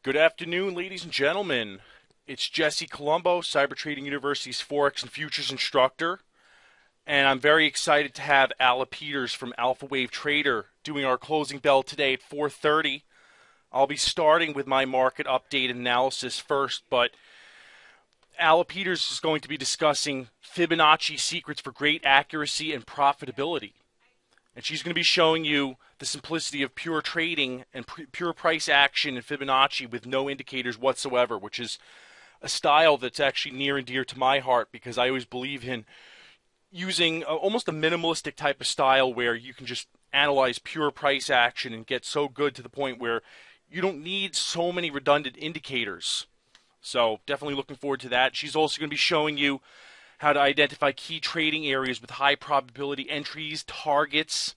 Good afternoon, ladies and gentlemen. It's Jesse Colombo, Cyber Trading University's Forex and Futures instructor, and I'm very excited to have Alla from Alphawavetrader doing our closing bell today at 4:30. I'll be starting with my market update analysis first, but Alla is going to be discussing Fibonacci secrets for great accuracy and profitability. And she's going to be showing you the simplicity of pure trading and pure price action in Fibonacci with no indicators whatsoever, which is a style that's actually near and dear to my heart because I always believe in using almost a minimalistic type of style where you can just analyze pure price action and get so good to the point where you don't need so many redundant indicators. So definitely looking forward to that. She's also going to be showing you how to identify key trading areas with high probability entries, targets,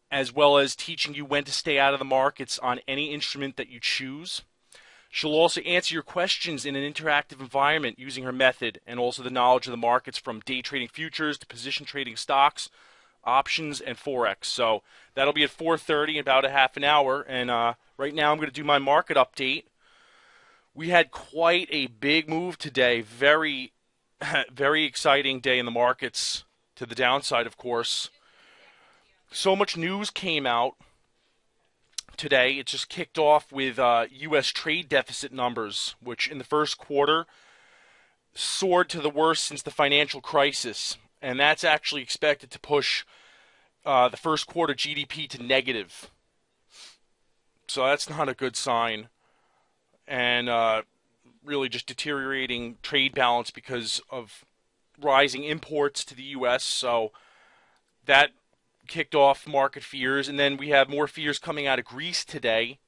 as well as teaching you when to stay out of the markets on any instrument that you choose. She'll also answer your questions in an interactive environment using her method and also the knowledge of the markets from day trading futures to position trading stocks, options, and Forex. So that'll be at 4:30 in about a half an hour. And right now I'm going to do my market update. We had quite a big move today. Very exciting day in the markets, to the downside, of course. So much news came out today. It just kicked off with U.S. trade deficit numbers, which in the first quarter soared to the worst since the financial crisis. And that's actually expected to push the first quarter GDP to negative. So that's not a good sign. And really just deteriorating trade balance because of rising imports to the U.S. So that kicked off market fears. And then we have more fears coming out of Greece today.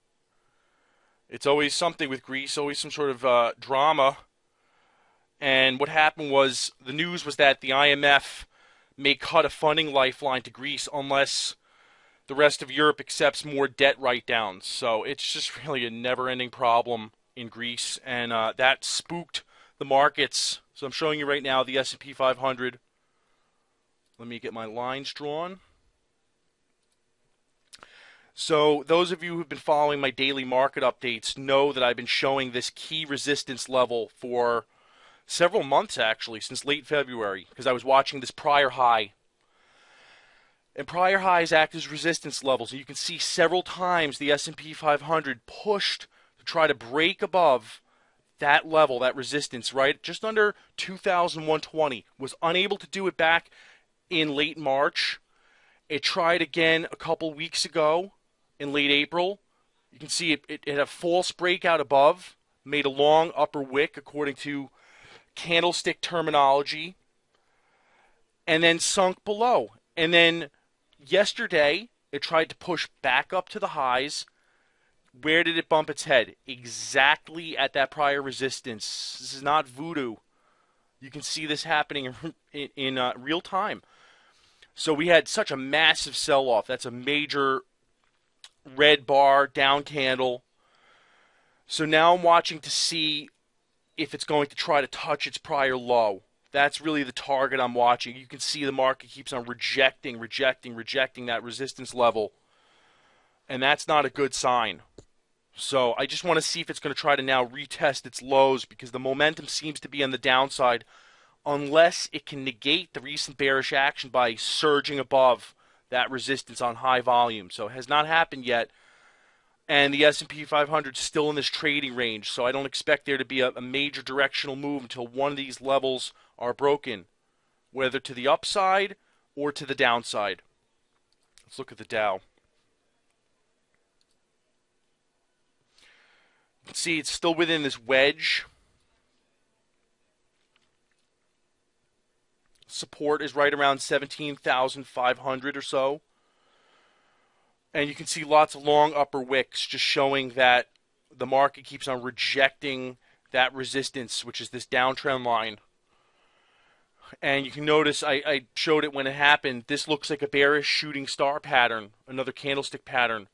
It's always something with Greece, always some sort of drama. And what happened was, the news was that the IMF may cut a funding lifeline to Greece unless the rest of Europe accepts more debt write-downs. So it's just really a never-ending problem in Greece, and that spooked the markets. So I'm showing you right now the S&P 500. Let me get my lines drawn. So those of you who've been following my daily market updates know that I've been showing this key resistance level for several months, actually, since late February, because I was watching this prior high. And prior highs act as resistance levels. And you can see several times the S&P 500 pushed to try to break above that level, that resistance, right? Just under 2,120. Was unable to do it back in late March. It tried again a couple weeks ago in late April. You can see it had a false breakout above, made a long upper wick according to candlestick terminology, and then sunk below. And then yesterday, it tried to push back up to the highs. Where did it bump its head? Exactly at that prior resistance. This is not voodoo. You can see this happening in real time. So we had such a massive sell-off. That's a major red bar, down candle. So now I'm watching to see if it's going to try to touch its prior low. That's really the target I'm watching. You can see the market keeps on rejecting that resistance level. And that's not a good sign. So I just want to see if it's going to try to now retest its lows, because the momentum seems to be on the downside unless it can negate the recent bearish action by surging above that resistance on high volume. So it has not happened yet. And the S&P 500 is still in this trading range. So I don't expect there to be a major directional move until one of these levels are broken, whether to the upside or to the downside. Let's look at the Dow. You can see it's still within this wedge. Support is right around 17,500 or so. And you can see lots of long upper wicks, just showing that the market keeps on rejecting that resistance, which is this downtrend line. And you can notice I showed it when it happened. This looks like a bearish shooting star pattern, another candlestick pattern.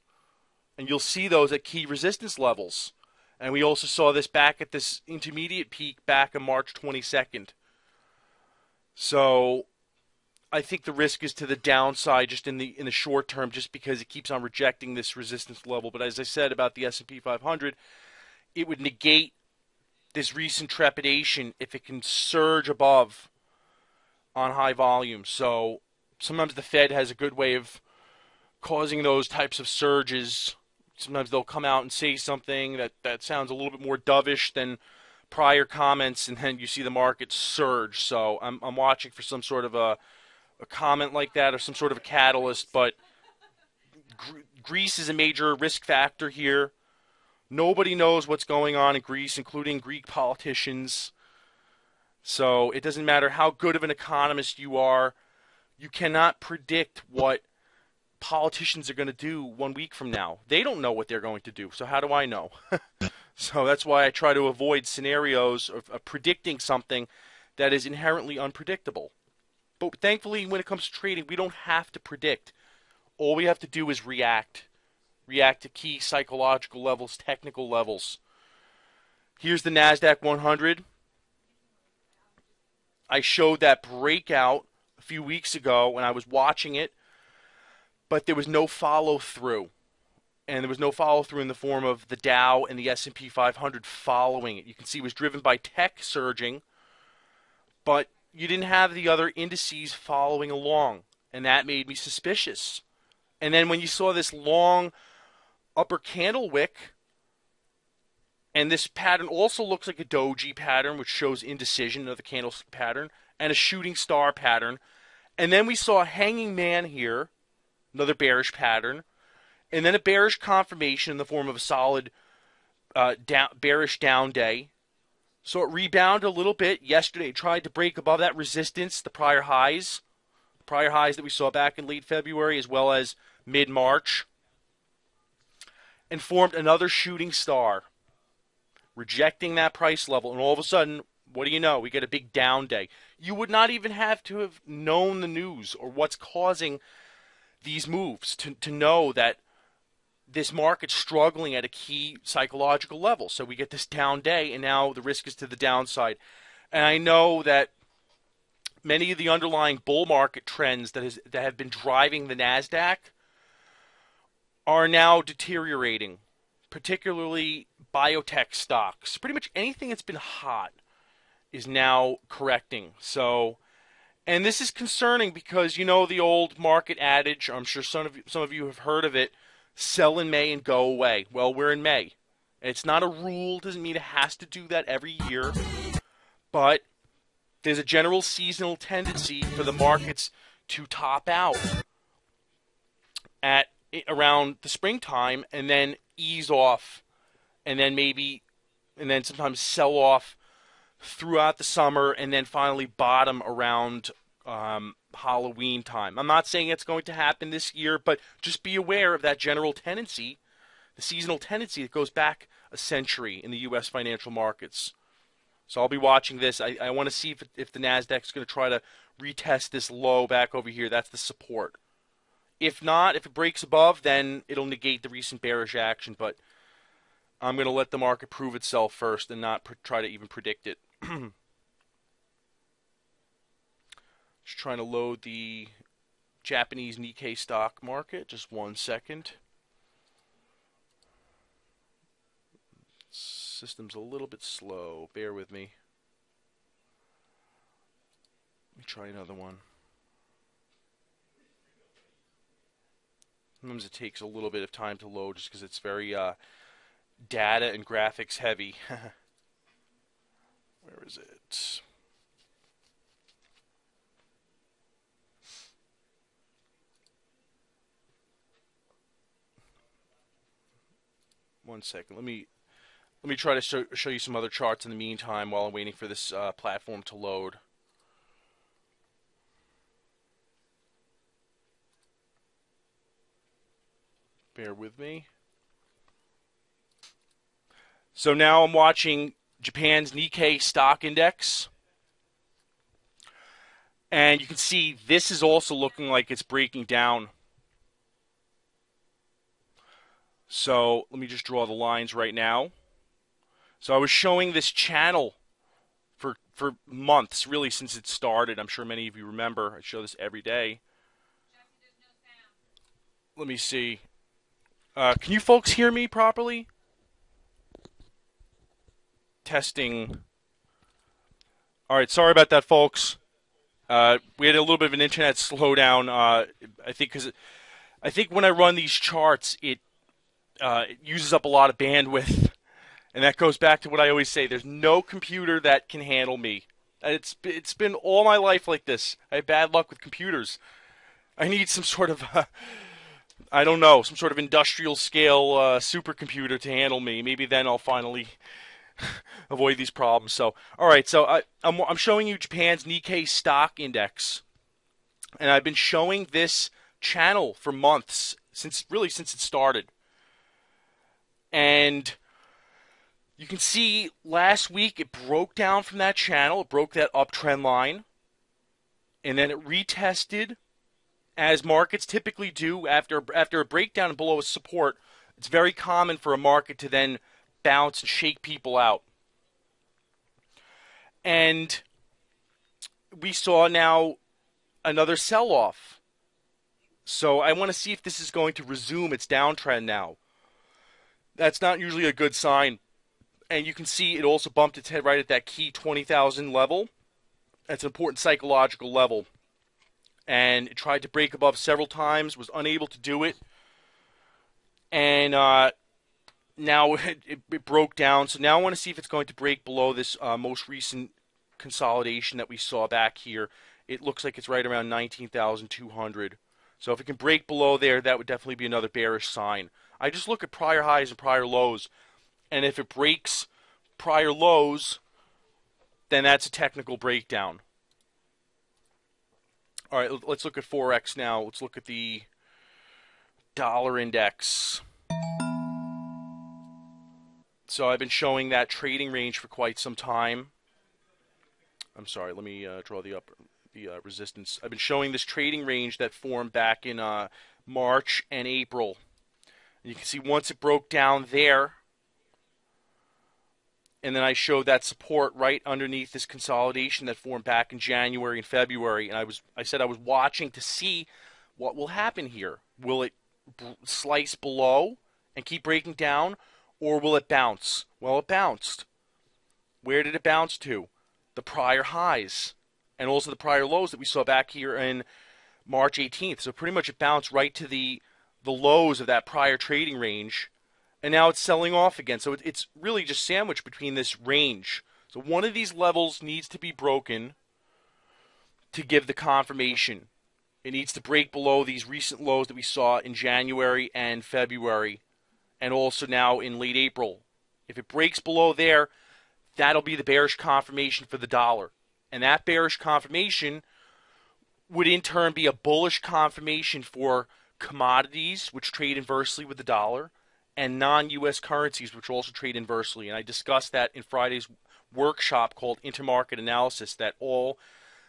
And you'll see those at key resistance levels. And we also saw this back at this intermediate peak back on March 22nd. So I think the risk is to the downside just in the short term, just because it keeps on rejecting this resistance level. But as I said about the S&P 500, it would negate this recent trepidation if it can surge above on high volume. So sometimes the Fed has a good way of causing those types of surges. Sometimes they'll come out and say something that sounds a little bit more dovish than prior comments, and then you see the market surge. So I'm watching for some sort of a comment like that or some sort of a catalyst, but Greece is a major risk factor here. Nobody knows what's going on in Greece, including Greek politicians. So it doesn't matter how good of an economist you are. You cannot predict what politicians are going to do 1 week from now. They don't know what they're going to do. So how do I know? So that's why I try to avoid scenarios of predicting something that is inherently unpredictable. But thankfully, when it comes to trading, we don't have to predict. All we have to do is react. React to key psychological levels, technical levels. Here's the NASDAQ 100. I showed that breakout a few weeks ago when I was watching it, but there was no follow-through. And there was no follow-through in the form of the Dow and the S&P 500 following it. You can see it was driven by tech surging, but you didn't have the other indices following along, and that made me suspicious. And then when you saw this long upper candle wick, and this pattern also looks like a doji pattern, which shows indecision of the candlestick pattern, and a shooting star pattern. And then we saw a hanging man here, another bearish pattern, and then a bearish confirmation in the form of a solid bearish down day. So it rebounded a little bit. Yesterday it tried to break above that resistance, the prior highs that we saw back in late February as well as mid-March, and formed another shooting star, rejecting that price level. And all of a sudden, what do you know? We get a big down day. You would not even have to have known the news or what's causing these moves to know that this market's struggling at a key psychological level. So we get this down day, and now the risk is to the downside. And I know that many of the underlying bull market trends that have been driving the NASDAQ are now deteriorating, particularly biotech stocks. Pretty much anything that's been hot is now correcting. So, and this is concerning because you know the old market adage, I'm sure some of you have heard of it, sell in May and go away. Well, we're in May. It's not a rule, doesn't mean it has to do that every year, but there's a general seasonal tendency for the markets to top out at around the springtime and then ease off and then sometimes sell off throughout the summer and then finally bottom around Halloween time. I'm not saying it's going to happen this year, but just be aware of that general tendency, the seasonal tendency that goes back a century in the U.S. financial markets. So I'll be watching this. I want to see if the NASDAQ is going to try to retest this low back over here. That's the support. If not, if it breaks above, then it'll negate the recent bearish action. But I'm going to let the market prove itself first and not try to even predict it. Just trying to load the Japanese Nikkei stock market. Just 1 second. System's a little bit slow. Bear with me. Let me try another one. Sometimes it takes a little bit of time to load just because it's very data and graphics heavy. Where is it? One second. Let me try to show you some other charts in the meantime while I'm waiting for this platform to load. Bear with me. So now I'm watching Japan's Nikkei stock index. And you can see this is also looking like it's breaking down. So let me just draw the lines right now. So I was showing this channel for months, really since it started. I'm sure many of you remember. I show this every day. Let me see. Can you folks hear me properly? testing. All right, sorry about that, folks. We had a little bit of an internet slowdown. I think when I run these charts, it uses up a lot of bandwidth, and that goes back to what I always say: there's no computer that can handle me. It's been all my life like this. I have bad luck with computers. I need some sort of I don't know, some sort of industrial scale supercomputer to handle me. Maybe then I'll finally avoid these problems. So, all right. So I'm showing you Japan's Nikkei stock index, and I've been showing this channel for months since it started. And you can see last week it broke down from that channel. It broke that uptrend line, and then it retested, as markets typically do after a breakdown below a support. It's very common for a market to then bounce and shake people out. And we saw now another sell-off. So I want to see if this is going to resume its downtrend now. That's not usually a good sign. And you can see it also bumped its head right at that key 20,000 level. That's an important psychological level. And it tried to break above several times, was unable to do it. And now it broke down. So now I want to see if it's going to break below this most recent consolidation that we saw back here. It looks like it's right around 19,200. So if it can break below there, that would definitely be another bearish sign. I just look at prior highs and prior lows. And if it breaks prior lows, then that's a technical breakdown. All right, let's look at Forex now. Let's look at the dollar index. So I've been showing that trading range for quite some time. I'm sorry, let me draw the resistance. I've been showing this trading range that formed back in March and April. You can see once it broke down there, and then I showed that support right underneath this consolidation that formed back in January and February. And I said I was watching to see what will happen here. Will it slice below and keep breaking down, or will it bounce? Well, it bounced. Where did it bounce to? The prior highs and also the prior lows that we saw back here in March 18th. So pretty much it bounced right to the lows of that prior trading range. And now it's selling off again. So it's really just sandwiched between this range. So one of these levels needs to be broken to give the confirmation. It needs to break below these recent lows that we saw in January and February, and also now in late April. If it breaks below there, that'll be the bearish confirmation for the dollar. And that bearish confirmation would in turn be a bullish confirmation for commodities, which trade inversely with the dollar, and non-U.S. currencies, which also trade inversely. And I discussed that in Friday's workshop called Intermarket Analysis that all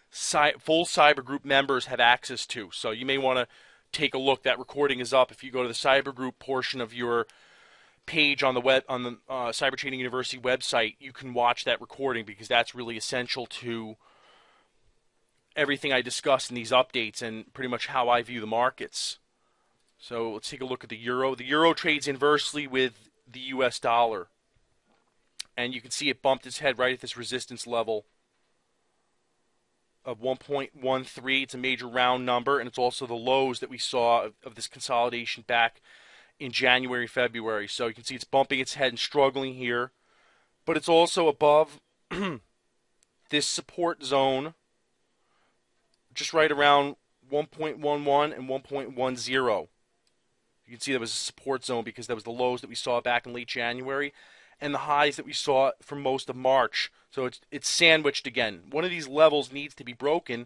full Cyber Group members have access to. So you may want to take a look. That recording is up. If you go to the Cyber Group portion of your page on the web, on the Cyber Trading University website, you can watch that recording, because that's really essential to everything I discussed in these updates and pretty much how I view the markets. So let's take a look at the euro. The euro trades inversely with the U.S. dollar. And you can see it bumped its head right at this resistance level of 1.13. It's a major round number, and it's also the lows that we saw of this consolidation back in January, February. So you can see it's bumping its head and struggling here. But it's also above this support zone, just right around 1.11 and 1.10. You can see there was a support zone because that was the lows that we saw back in late January and the highs that we saw for most of March. So it's sandwiched again. One of these levels needs to be broken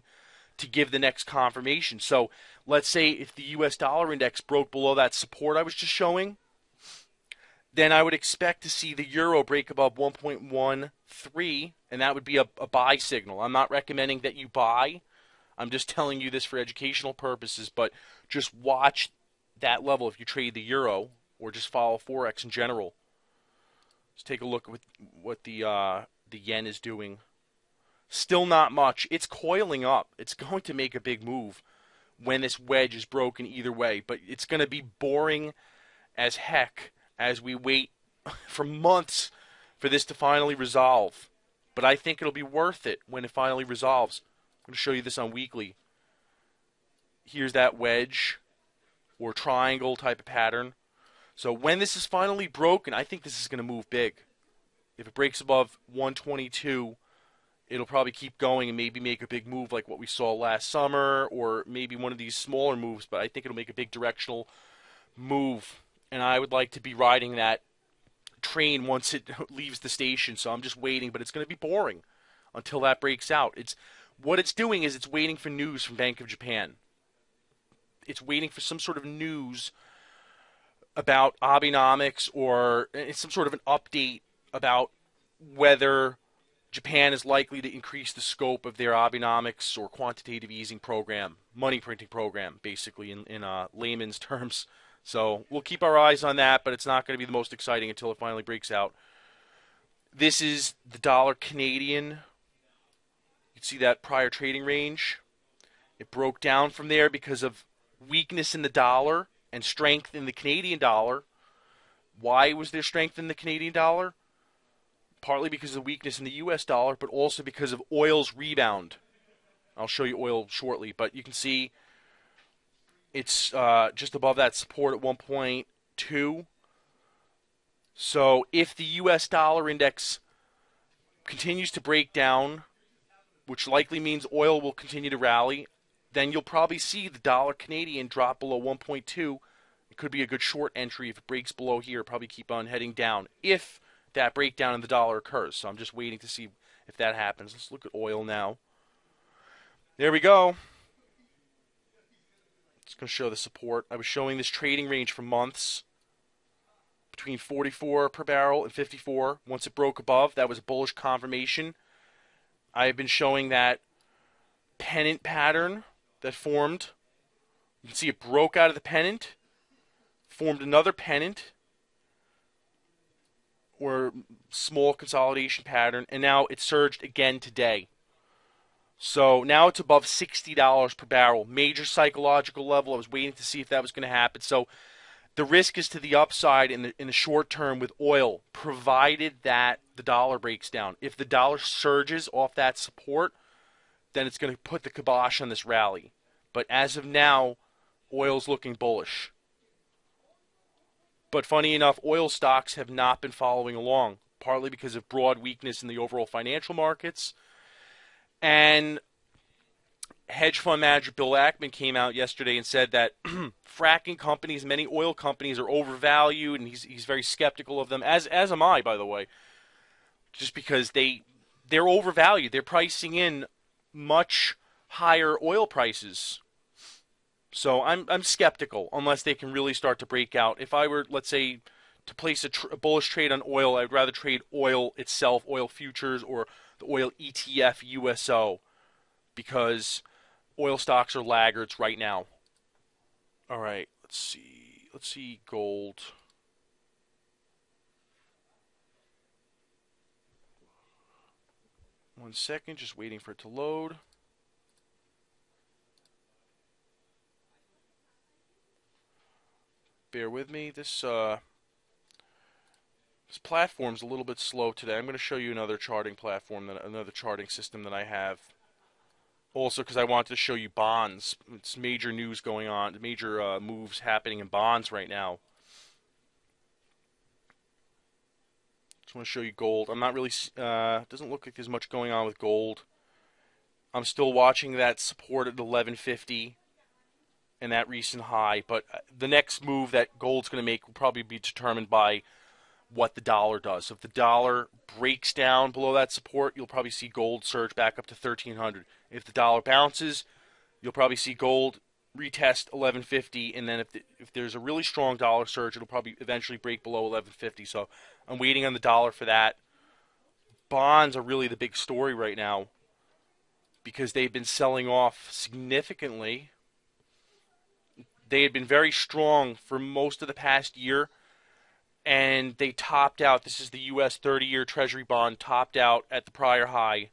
to give the next confirmation. So let's say if the U.S. dollar index broke below that support I was just showing, then I would expect to see the euro break above 1.13, and that would be a buy signal. I'm not recommending that you buy. I'm just telling you this for educational purposes, but just watch that level if you trade the euro or just follow Forex in general. Let's take a look at what the yen is doing. Still not much. It's coiling up. It's going to make a big move when this wedge is broken either way, but it's going to be boring as heck as we wait for months for this to finally resolve. But I think it'll be worth it when it finally resolves. I'm going to show you this on weekly. Here's that wedge or triangle type of pattern. So when this is finally broken, I think this is going to move big. If it breaks above 122, it'll probably keep going and maybe make a big move like what we saw last summer, or maybe one of these smaller moves, but I think it'll make a big directional move. And I would like to be riding that train once it leaves the station, so I'm just waiting, but it's going to be boring until that breaks out. What it's doing is it's waiting for news from Bank of Japan. It's waiting for some sort of news about Abenomics, or it's some sort of an update about whether Japan is likely to increase the scope of their Abenomics or quantitative easing program, money printing program, basically in layman's terms. So we'll keep our eyes on that, but it's not going to be the most exciting until it finally breaks out. This is the dollar Canadian. You can see that prior trading range. It broke down from there because of weakness in the dollar and strength in the Canadian dollar. Why was there strength in the Canadian dollar? Partly because of the weakness in the US dollar, but also because of oil's rebound. I'll show you oil shortly, but you can see it's just above that support at 1.2. So if the US dollar index continues to break down, which likely means oil will continue to rally, then you'll probably see the dollar Canadian drop below 1.2. It could be a good short entry. If it breaks below here, probably keep on heading down if that breakdown in the dollar occurs. So I'm just waiting to see if that happens. Let's look at oil now. There we go. It's going to show the support. I was showing this trading range for months between 44 per barrel and 54. Once it broke above, that was a bullish confirmation. I have been showing that pennant pattern that formed. You can see it broke out of the pennant, formed another pennant or small consolidation pattern, and now it surged again today. So now it's above $60 per barrel. Major psychological level. I was waiting to see if that was going to happen. So the risk is to the upside in the short term with oil, provided that the dollar breaks down. If the dollar surges off that support, then it's going to put the kibosh on this rally. But as of now, oil's looking bullish. But funny enough, oil stocks have not been following along, partly because of broad weakness in the overall financial markets. And hedge fund manager Bill Ackman came out yesterday and said that fracking companies, many oil companies, are overvalued, and he's very skeptical of them, as am I, by the way, just because they're overvalued. They're pricing in much higher oil prices. So I'm skeptical unless they can really start to break out. If I were, let's say, to place a bullish trade on oil, I'd rather trade oil itself, oil futures, or the oil ETF USO, because oil stocks are laggards right now. All right, let's see. Let's see gold. One second, just waiting for it to load. Bear with me. This platform's a little bit slow today. I'm going to show you another charting platform, another charting system that I have. Also, because I wanted to show you bonds. It's major news going on, major moves happening in bonds right now. Just want to show you gold. I'm not really, doesn't look like there's much going on with gold. I'm still watching that support at 1150 and that recent high, but the next move that gold's going to make will probably be determined by what the dollar does. So if the dollar breaks down below that support, you'll probably see gold surge back up to 1300. If the dollar bounces, you'll probably see gold retest 1150, and then if there's a really strong dollar surge, it'll probably eventually break below 1150. So I'm waiting on the dollar for that. Bonds are really the big story right now because they've been selling off significantly. They had been very strong for most of the past year, and they topped out. This is the U.S. 30-year Treasury bond, topped out at the prior high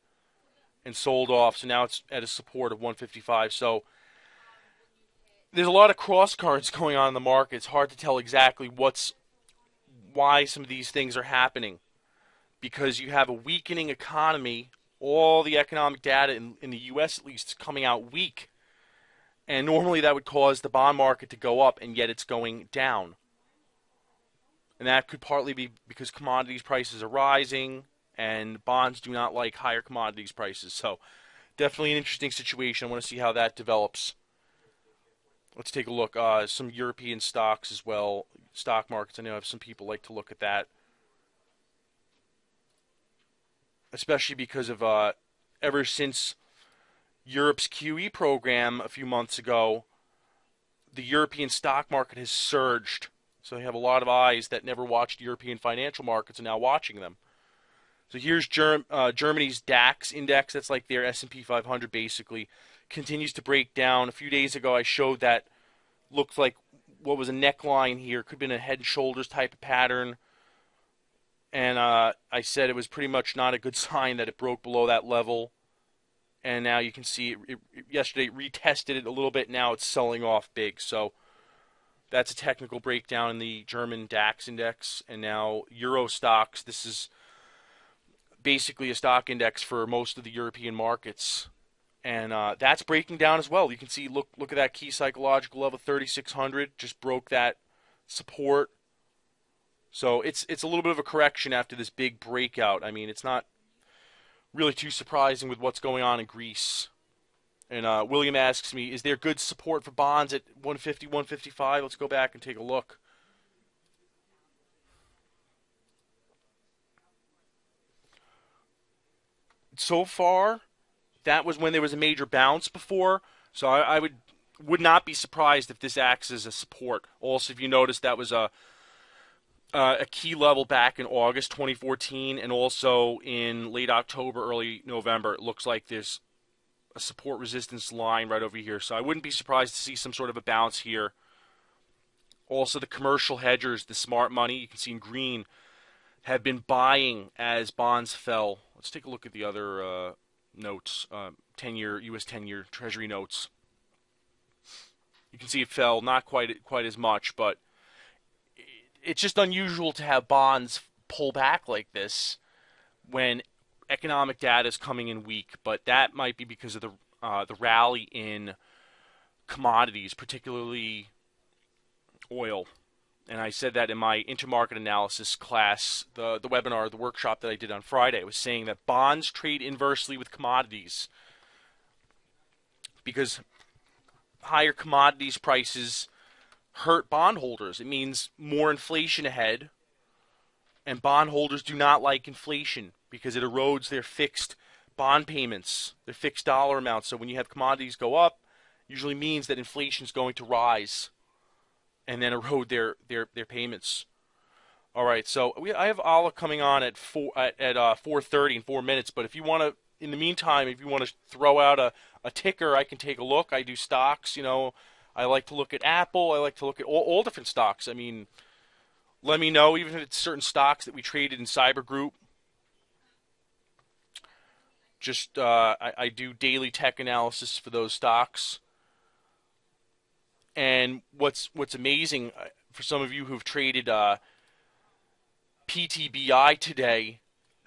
and sold off. So now it's at a support of 155. So there's a lot of cross currents going on in the market. It's hard to tell exactly why some of these things are happening. because you have a weakening economy. All the economic data in the U.S. at least is coming out weak. And normally that would cause the bond market to go up, and yet it's going down. And that could partly be because commodities prices are rising, and bonds do not like higher commodities prices. So definitely an interesting situation. I want to see how that develops. Let's take a look. Some European stocks as well. Stock markets, I know some people like to look at that. Especially because of ever since Europe's QE program a few months ago, the European stock market has surged. So you have a lot of eyes that never watched European financial markets and now watching them. So here's Germany's DAX index. That's like their S&P 500 basically. Continues to break down. A few days ago I showed that looked like what was a neckline here. Could have been a head and shoulders type of pattern. And I said it was pretty much not a good sign that it broke below that level. And now you can see yesterday it retested it a little bit. Now it's selling off big. So that's a technical breakdown in the German DAX index. And now Euro stocks. This is basically a stock index for most of the European markets. And that's breaking down as well. You can see, look at that key psychological level, 3,600. Just broke that support. So it's a little bit of a correction after this big breakout. I mean, it's not really too surprising with what's going on in Greece. And William asks me, is there good support for bonds at 150, 155? Let's go back and take a look. So far, that was when there was a major bounce before. So I would not be surprised if this acts as a support. Also, if you notice, that was a key level back in August 2014, and also in late October, early November. It looks like there's a support resistance line right over here. So I wouldn't be surprised to see some sort of a bounce here. Also, the commercial hedgers, the smart money, you can see in green, have been buying as bonds fell. Let's take a look at the other notes, 10-year U.S. 10-year Treasury notes. You can see it fell, not quite as much, but it's just unusual to have bonds pull back like this when economic data is coming in weak. But that might be because of the rally in commodities, particularly oil. And I said that in my intermarket analysis class, the webinar, the workshop that I did on Friday. I was saying that bonds trade inversely with commodities because higher commodities prices hurt bondholders. It means more inflation ahead, and bondholders do not like inflation because it erodes their fixed bond payments, their fixed dollar amounts. So when you have commodities go up, usually means that inflation is going to rise and then erode their payments. All right, so I have Alla coming on at 4:30 in 4 minutes. But if you want to, in the meantime, if you want to throw out a ticker, I can take a look. I do stocks, you know. I like to look at Apple. I like to look at all different stocks. I mean, let me know, even if it's certain stocks that we traded in Cyber Group. Just I do daily tech analysis for those stocks. And what's amazing for some of you who've traded PTBI today,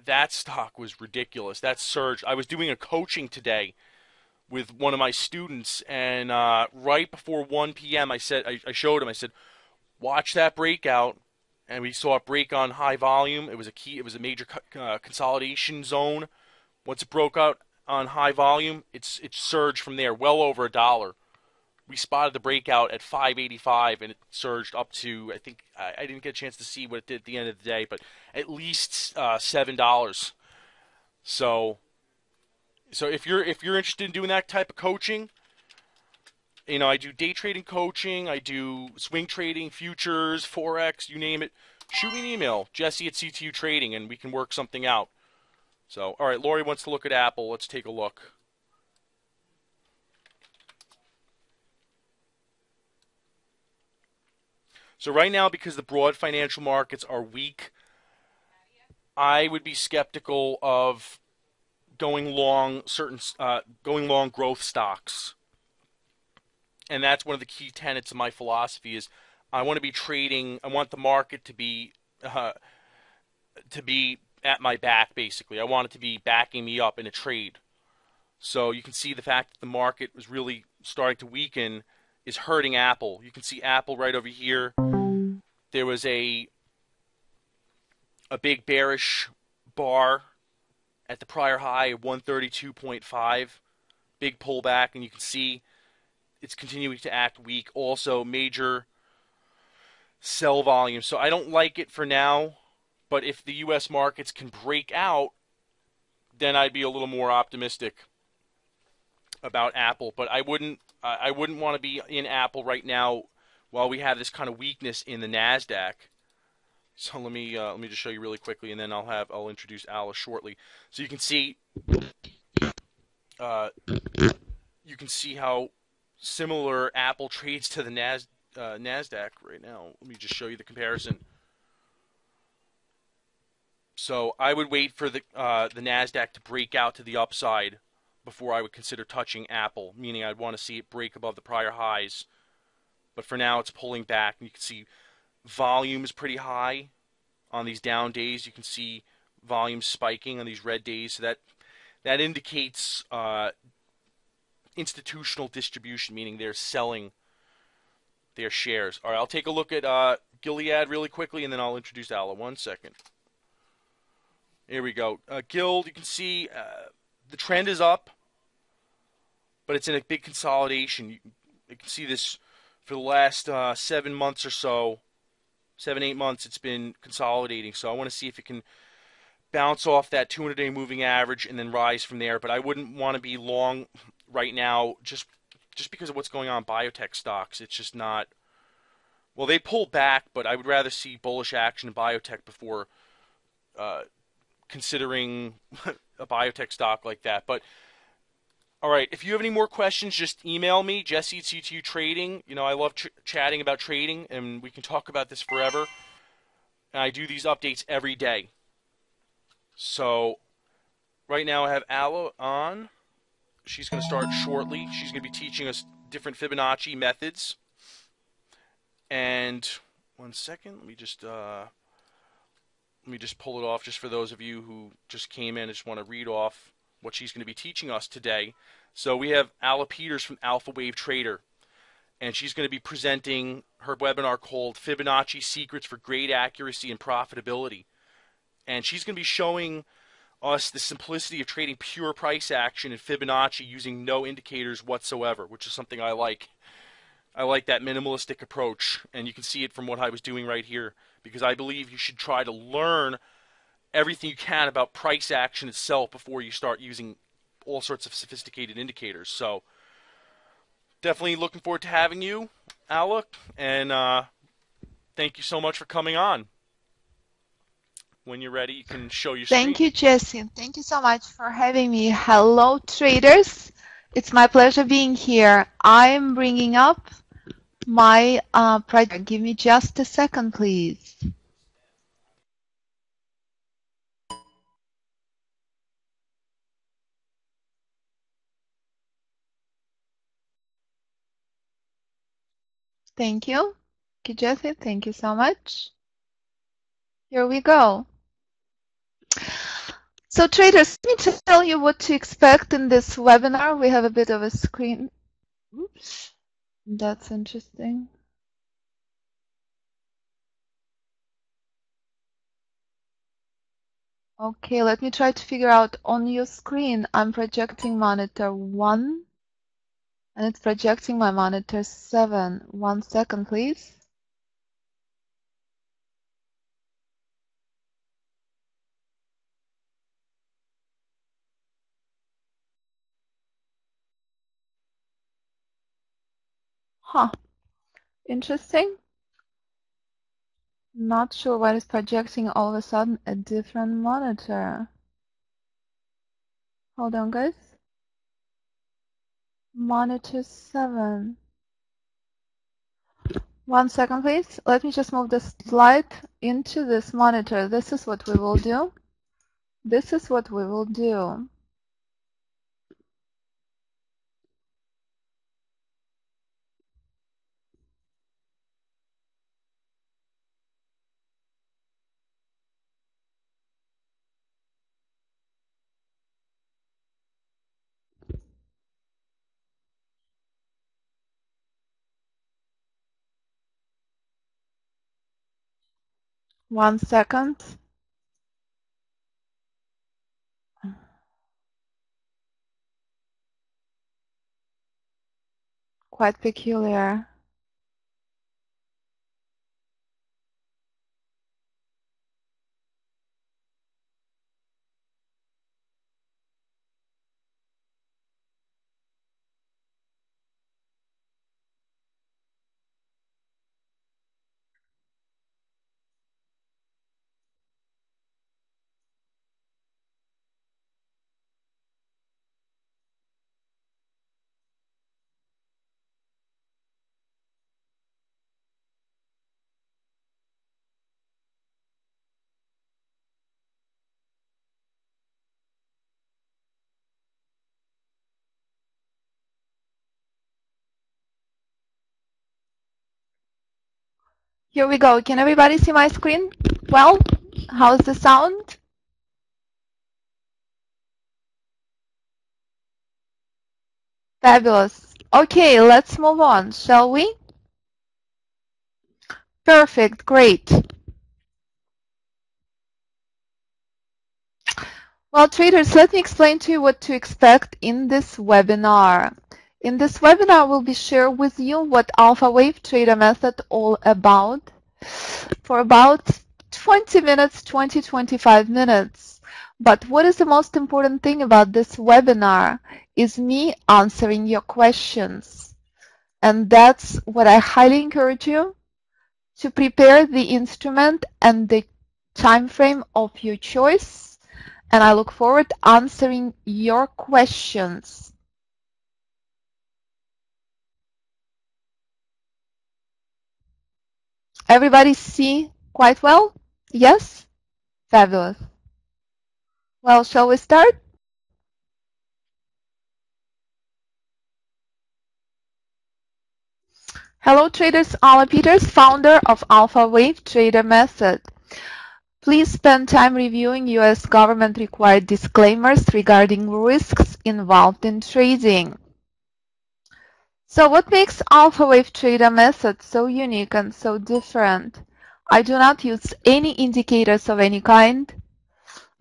that stock was ridiculous. That surged. I was doing a coaching today with one of my students, and right before 1 p.m. I showed him. I said, watch that breakout, and we saw it break on high volume. It was a major consolidation zone. Once it broke out on high volume, it surged from there, well over $1. We spotted the breakout at 585, and it surged up to, I think, I didn't get a chance to see what it did at the end of the day, but at least $7. So if you're interested in doing that type of coaching, you know, I do day trading coaching, I do swing trading, futures, Forex, you name it. Shoot me an email, Jesse@CTU Trading, and we can work something out. So, all right, Lori wants to look at Apple. Let's take a look. So right now, because the broad financial markets are weak, I would be skeptical of going long growth stocks. And that's one of the key tenets of my philosophy is I want to be trading, I want the market to be at my back, basically. I want it to be backing me up in a trade. So you can see the fact that the market was really starting to weaken is hurting Apple. You can see Apple right over here. There was a big bearish bar at the prior high of 132.5. Big pullback, and you can see it's continuing to act weak. Also, major sell volume. So I don't like it for now, but if the U.S. markets can break out, then I'd be a little more optimistic about Apple. But I wouldn't want to be in Apple right now while we have this kind of weakness in the Nasdaq. So let me just show you really quickly, and then I'll introduce Alla shortly. So you can see how similar Apple trades to the Nasdaq right now. Let me just show you the comparison. So I would wait for the Nasdaq to break out to the upside before I would consider touching Apple, meaning I'd want to see it break above the prior highs. But for now, it's pulling back, and you can see volume is pretty high on these down days. You can see volume spiking on these red days. So that indicates institutional distribution, meaning they're selling their shares. All right, I'll take a look at Gilead really quickly, and then I'll introduce Alla. 1 second. Here we go. Guild, you can see the trend is up, but it's in a big consolidation. You can see this for the last 7 months or so, 7-8 months, it's been consolidating. So I want to see if it can bounce off that 200-day moving average and then rise from there. But I wouldn't want to be long right now just because of what's going on in biotech stocks. It's just not. Well, they pulled back, but I would rather see bullish action in biotech before considering a biotech stock like that. But all right, if you have any more questions, just email me, Jesse at CTU Trading. You know, I love chatting about trading, and we can talk about this forever. And I do these updates every day. So right now I have Alla on. She's going to start shortly. She's going to be teaching us different Fibonacci methods. And 1 second, let me just pull it off just for those of you who just came in and just want to read off what she's going to be teaching us today. So we have Alla Peters from Alphawavetrader, and she's going to be presenting her webinar called Fibonacci Secrets for Great Accuracy and Profitability. And she's going to be showing us the simplicity of trading pure price action in Fibonacci using no indicators whatsoever, which is something I like. I like that minimalistic approach, and you can see it from what I was doing right here, because I believe you should try to learn everything you can about price action itself before you start using all sorts of sophisticated indicators. So definitely looking forward to having you, Alla, and thank you so much for coming on. When you're ready, you can show your screen. Thank you, Jesse. Thank you so much for having me. Hello, traders. It's my pleasure being here. I'm bringing up my project. Give me just a second, please. Thank you. Thank you, Jesse. Thank you so much. Here we go. So traders, let me tell you what to expect in this webinar. We have a bit of a screen. Oops, that's interesting. Okay, let me try to figure out on your screen. I'm projecting monitor 1 and it's projecting my monitor 7. 1 second, please. Huh, interesting. Not sure why it's projecting all of a sudden a different monitor. Hold on, guys. Monitor 7. 1 second, please. Let me just move the slide into this monitor. This is what we will do. This is what we will do. 1 second. Quite peculiar. Here we go. Can everybody see my screen? Well, how's the sound? Fabulous. Okay, let's move on, shall we? Perfect, great. Well, traders, let me explain to you what to expect in this webinar. In this webinar, we'll be sharing with you what Alphawavetrader Method all about for about 20 minutes, 25 minutes. But what is the most important thing about this webinar is me answering your questions. And that's what I highly encourage you to prepare the instrument and the time frame of your choice. And I look forward to answering your questions. Everybody see quite well? Yes? Fabulous. Well, shall we start? Hello traders, Alla Peters, founder of Alphawavetrader Method. Please spend time reviewing US government required disclaimers regarding risks involved in trading. So what makes Alphawavetrader Method so unique and so different? I do not use any indicators of any kind.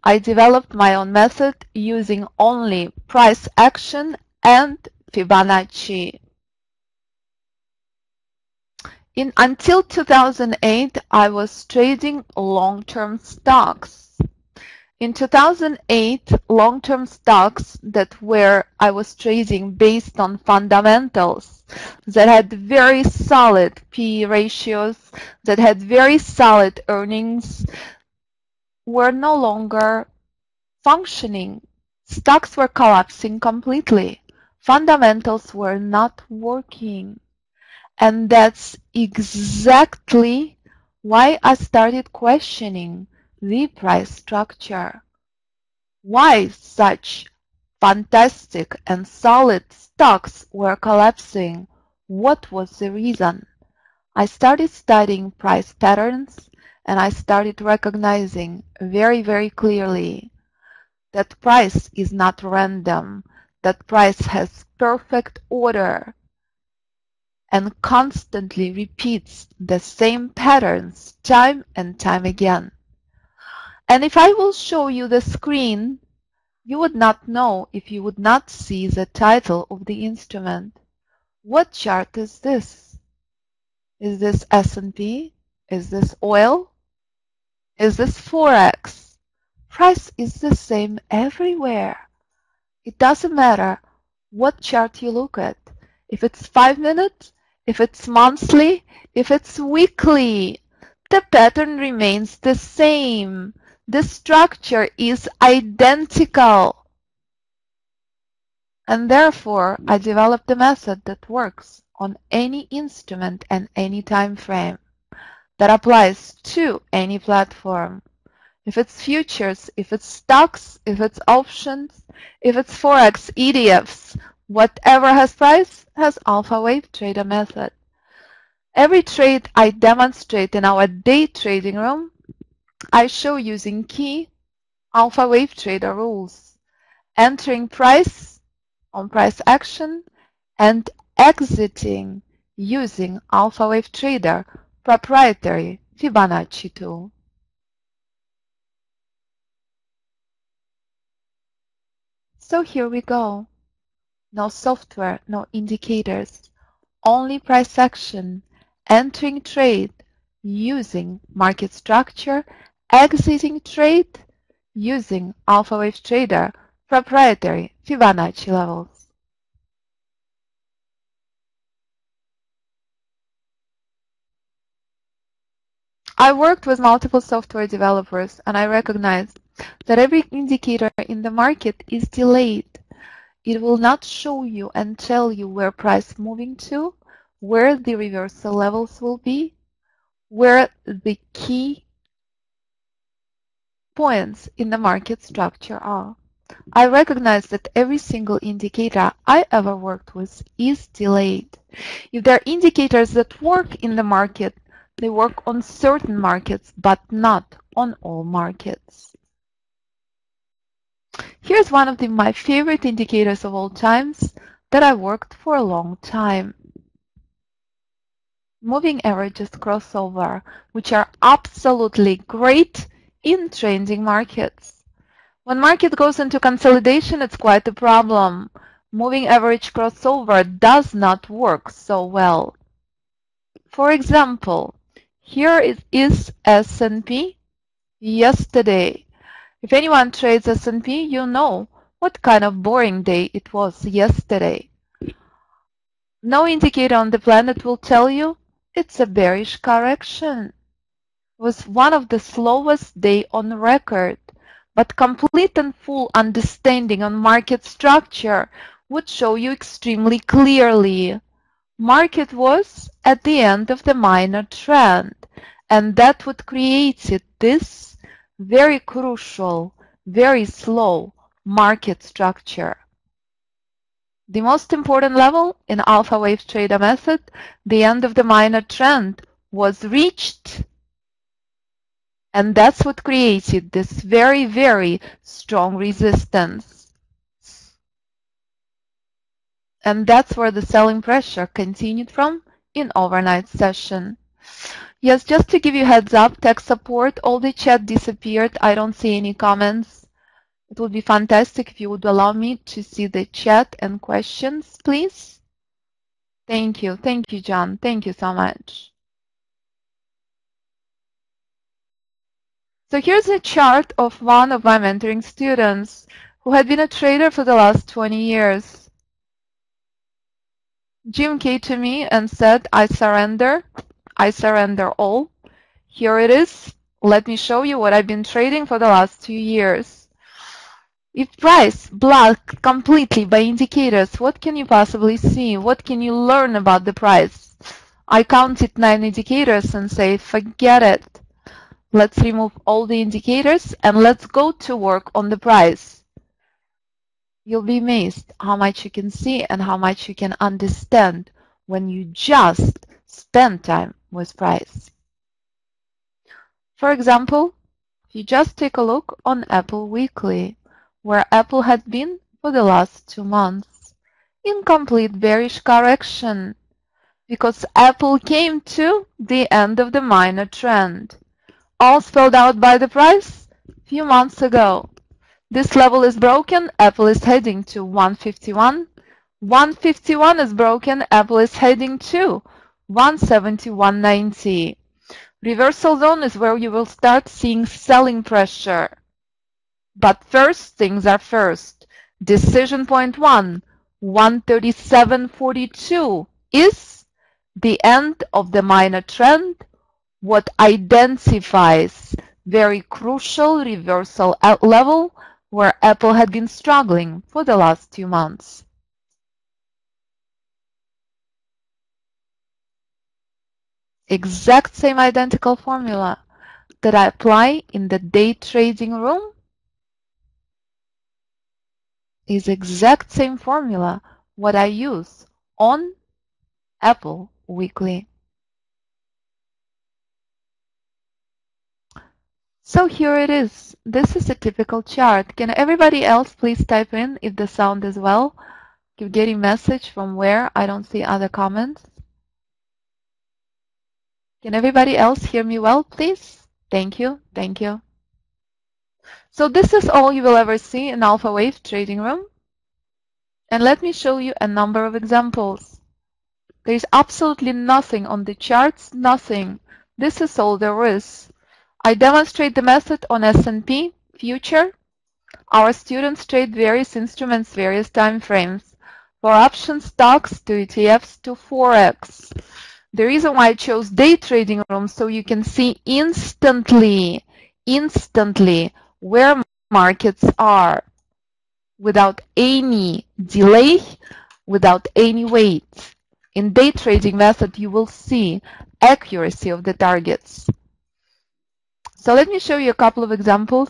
I developed my own method using only price action and Fibonacci. Until 2008, I was trading long-term stocks. In 2008, long-term stocks that were I was trading based on fundamentals that had very solid PE ratios, that had very solid earnings, were no longer functioning. Stocks were collapsing completely. Fundamentals were not working. And that's exactly why I started questioning the price structure. Why such fantastic and solid stocks were collapsing? What was the reason? I started studying price patterns and I started recognizing very, very clearly that price is not random, that price has perfect order and constantly repeats the same patterns time and time again. And if I will show you the screen, you would not know if you would not see the title of the instrument. What chart is this? Is this S&P? Is this oil? Is this Forex? Price is the same everywhere. It doesn't matter what chart you look at. If it's 5 minutes, if it's monthly, if it's weekly, the pattern remains the same. The structure is identical. And therefore, I developed a method that works on any instrument and any time frame, that applies to any platform. If it's futures, if it's stocks, if it's options, if it's Forex, ETFs, whatever has price has Alphawavetrader Method. Every trade I demonstrate in our day trading room, I show using key Alphawavetrader rules, entering price on price action and exiting using Alphawavetrader proprietary Fibonacci tool. So here we go. No software, no indicators, only price action, entering trade, using market structure, exiting trade, using Alphawavetrader proprietary Fibonacci levels. I worked with multiple software developers and I recognized that every indicator in the market is delayed. It will not show you and tell you where price moving to, where the reversal levels will be, where the key points in the market structure are. I recognize that every single indicator I ever worked with is delayed. If there are indicators that work in the market, they work on certain markets, but not on all markets. Here's one of my favorite indicators of all times that I worked for a long time. Moving averages crossover, which are absolutely great in trending markets. When market goes into consolidation, it's quite a problem. Moving average crossover does not work so well. For example, here is S&P yesterday. If anyone trades S&P, you know what kind of boring day it was yesterday. No indicator on the planet will tell you it's a bearish correction. It was one of the slowest day on record, but complete and full understanding on market structure would show you extremely clearly. Market was at the end of the minor trend, and that what created this very crucial, very slow market structure. The most important level in Alphawavetrader Method, the end of the minor trend, was reached. And that's what created this very, very strong resistance. And that's where the selling pressure continued from in overnight session. Yes, just to give you heads up, tech support, all the chat disappeared. I don't see any comments. It would be fantastic if you would allow me to see the chat and questions, please. Thank you. Thank you, John. Thank you so much. So here's a chart of one of my mentoring students who had been a trader for the last 20 years. Jim came to me and said, I surrender all. Here it is. Let me show you what I've been trading for the last 2 years. If price blocked completely by indicators, what can you possibly see? What can you learn about the price? I counted 9 indicators and say, forget it. Let's remove all the indicators and let's go to work on the price. You'll be amazed how much you can see and how much you can understand when you just spend time with price. For example, if you just take a look on Apple Weekly, where Apple had been for the last 2 months, in complete bearish correction, because Apple came to the end of the minor trend, all spelled out by the price a few months ago. This level is broken, Apple is heading to 151. 151 is broken, Apple is heading to 171.90. Reversal zone is where you will start seeing selling pressure. But first things are first. Decision point 1, 137.42 is the end of the minor trend, what identifies very crucial reversal level where Apple had been struggling for the last 2 months. Exact same identical formula that I apply in the day trading room is exact same formula what I use on Apple Weekly. So here it is. This is a typical chart. Can everybody else please type in if the sound is well? You're getting message from where? I don't see other comments. Can everybody else hear me well, please? Thank you. Thank you. So this is all you will ever see in Alpha Wave Trading Room. And let me show you a number of examples. There is absolutely nothing on the charts, nothing. This is all there is. I demonstrate the method on S&P future. Our students trade various instruments, various time frames, for options, stocks, to ETFs, to Forex. The reason why I chose day trading room so you can see instantly where markets are without any delay, without any wait. In day trading method, you will see accuracy of the targets. So let me show you a couple of examples,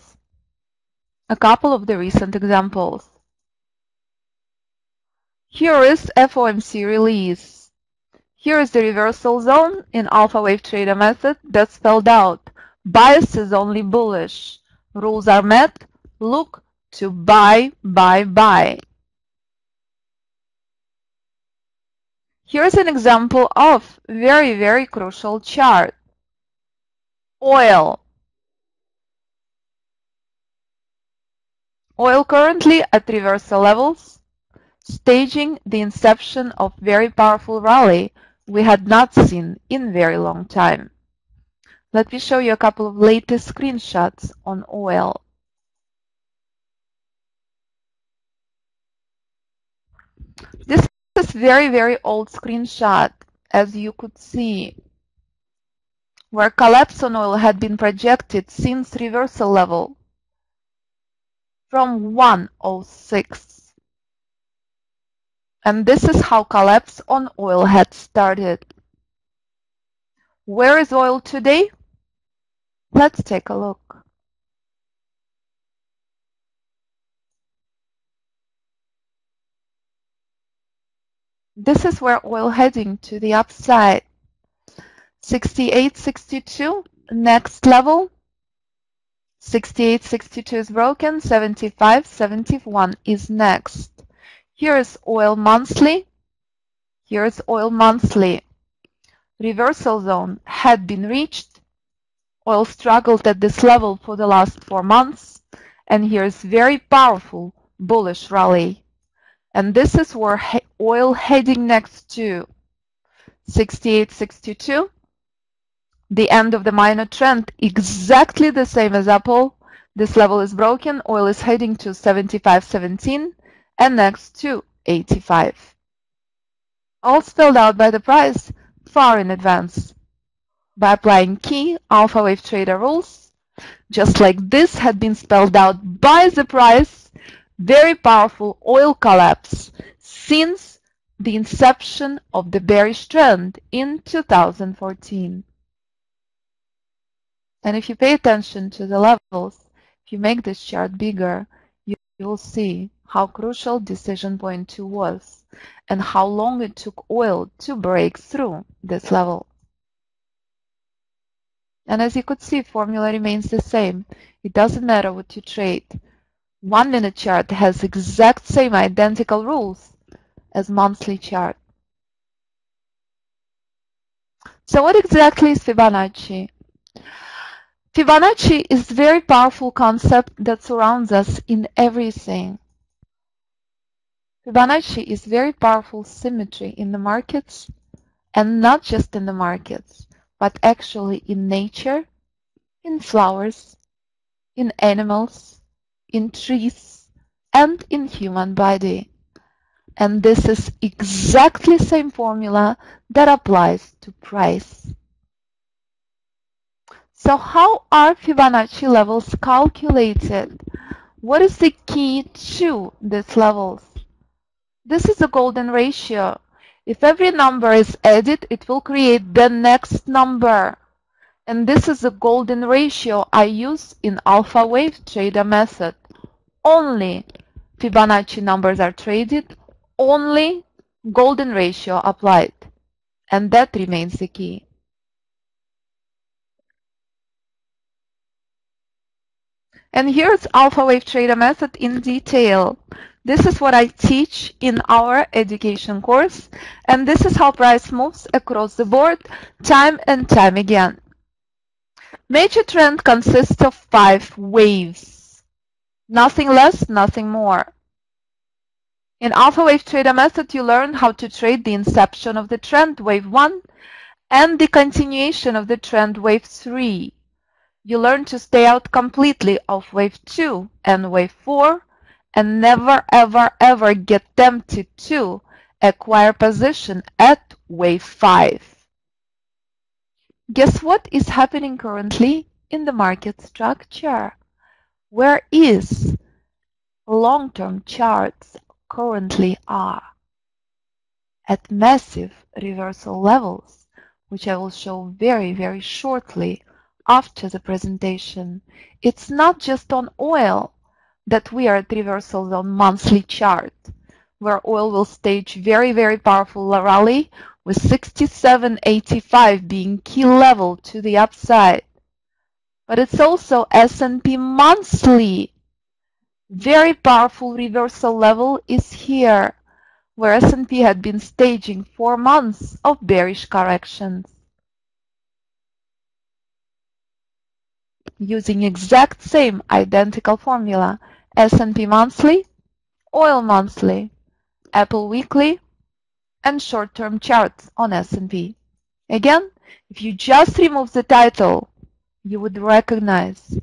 a couple of the recent examples. Here is FOMC release. Here is the reversal zone in Alphawavetrader Method that's spelled out. Bias is only bullish. Rules are met. Look to buy, buy, buy. Here's an example of very, very crucial chart. Oil. Oil currently at reversal levels, staging the inception of very powerful rally we had not seen in very long time. Let me show you a couple of latest screenshots on oil. This is very, very old screenshot, as you could see, where collapse on oil had been projected since reversal level from 106. And this is how collapse on oil had started. Where is oil today? Let's take a look. This is where oil heading to the upside. 68.62, next level. 68.62 is broken, 75.71 is next. Here is oil monthly. Here is oil monthly. Reversal zone had been reached. Oil struggled at this level for the last 4 months. And here is very powerful bullish rally. And this is where oil heading next to 68.62. The end of the minor trend, exactly the same as Apple. This level is broken. Oil is heading to 75.17 and next to 85. All spelled out by the price far in advance. By applying key Alphawavetrader rules, just like this had been spelled out by the price, very powerful oil collapse since the inception of the bearish trend in 2014. And if you pay attention to the levels, if you make this chart bigger, you will see how crucial decision point 2 was and how long it took oil to break through this level. And as you could see, formula remains the same. It doesn't matter what you trade. 1 minute chart has exact same identical rules as monthly chart. So what exactly is Fibonacci? Fibonacci is a very powerful concept that surrounds us in everything. Fibonacci is very powerful symmetry in the markets, and not just in the markets, but actually in nature, in flowers, in animals, in trees, and in human body. And this is exactly the same formula that applies to price. So how are Fibonacci levels calculated? What is the key to these levels? This is a golden ratio. If every number is added, it will create the next number. And this is a golden ratio I use in Alphawavetrader Method. Only Fibonacci numbers are traded, only golden ratio applied. And that remains the key. And here's Alphawavetrader Method in detail. This is what I teach in our education course, and this is how price moves across the board time and time again. Major trend consists of 5 waves. Nothing less, nothing more. In Alphawavetrader Method, you learn how to trade the inception of the trend wave 1 and the continuation of the trend wave 3. You learn to stay out completely of wave 2 and wave 4 and never ever ever get tempted to acquire position at wave 5. Guess what is happening currently in the market structure? Where is long-term charts currently are? At massive reversal levels, which I will show very shortly after the presentation. It's not just on oil that we are at reversals on monthly chart, where oil will stage very powerful rally with 67.85 being key level to the upside. But it's also S&P monthly. Very powerful reversal level is here, where S&P had been staging 4 months of bearish corrections. Using exact same identical formula, S&P monthly, oil monthly, Apple weekly, and short-term charts on S&P. Again, if you just remove the title, you would recognize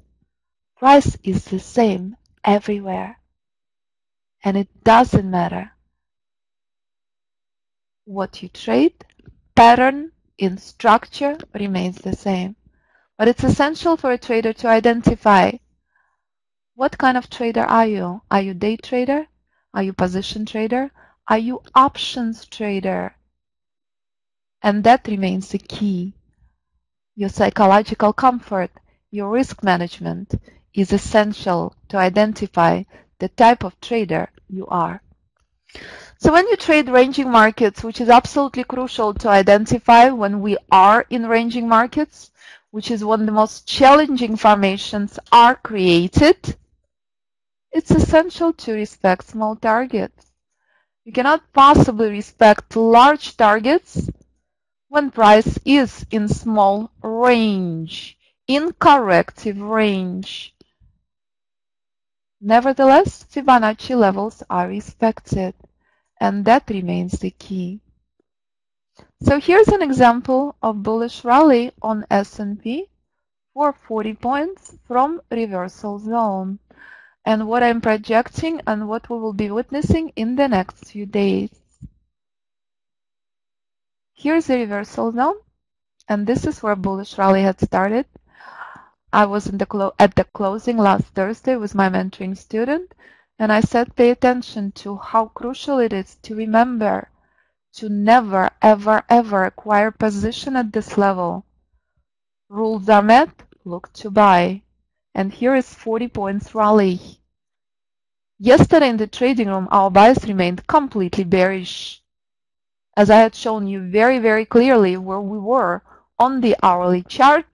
price is the same everywhere. And it doesn't matter what you trade, pattern in structure remains the same. But it's essential for a trader to identify what kind of trader are you? Are you day trader? Are you position trader? Are you options trader? And that remains the key. Your psychological comfort, your risk management is essential to identify the type of trader you are. So when you trade ranging markets, which is absolutely crucial to identify when we are in ranging markets, which is when the most challenging formations are created, it's essential to respect small targets. You cannot possibly respect large targets when price is in small range, in corrective range. Nevertheless, Fibonacci levels are respected, and that remains the key. So here's an example of bullish rally on S&P for 40 points from reversal zone, and what I'm projecting and what we will be witnessing in the next few days. Here's the reversal zone, and this is where bullish rally had started. I was at the closing last Thursday with my mentoring student, and I said pay attention to how crucial it is to remember to never ever acquire position at this level. Rules are met, look to buy. And here is 40 points rally. Yesterday in the trading room, our bias remained completely bearish. As I had shown you very clearly where we were on the hourly chart,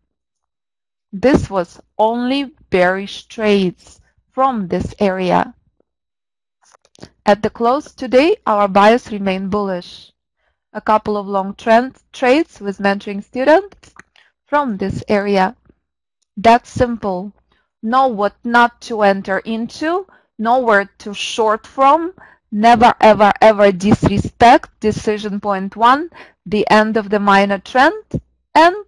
this was only bearish trades from this area. At the close today, our bias remained bullish. A couple of long trades with mentoring students from this area. That's simple. Know what not to enter into, know where to short from, never ever disrespect decision point 1, the end of the minor trend, and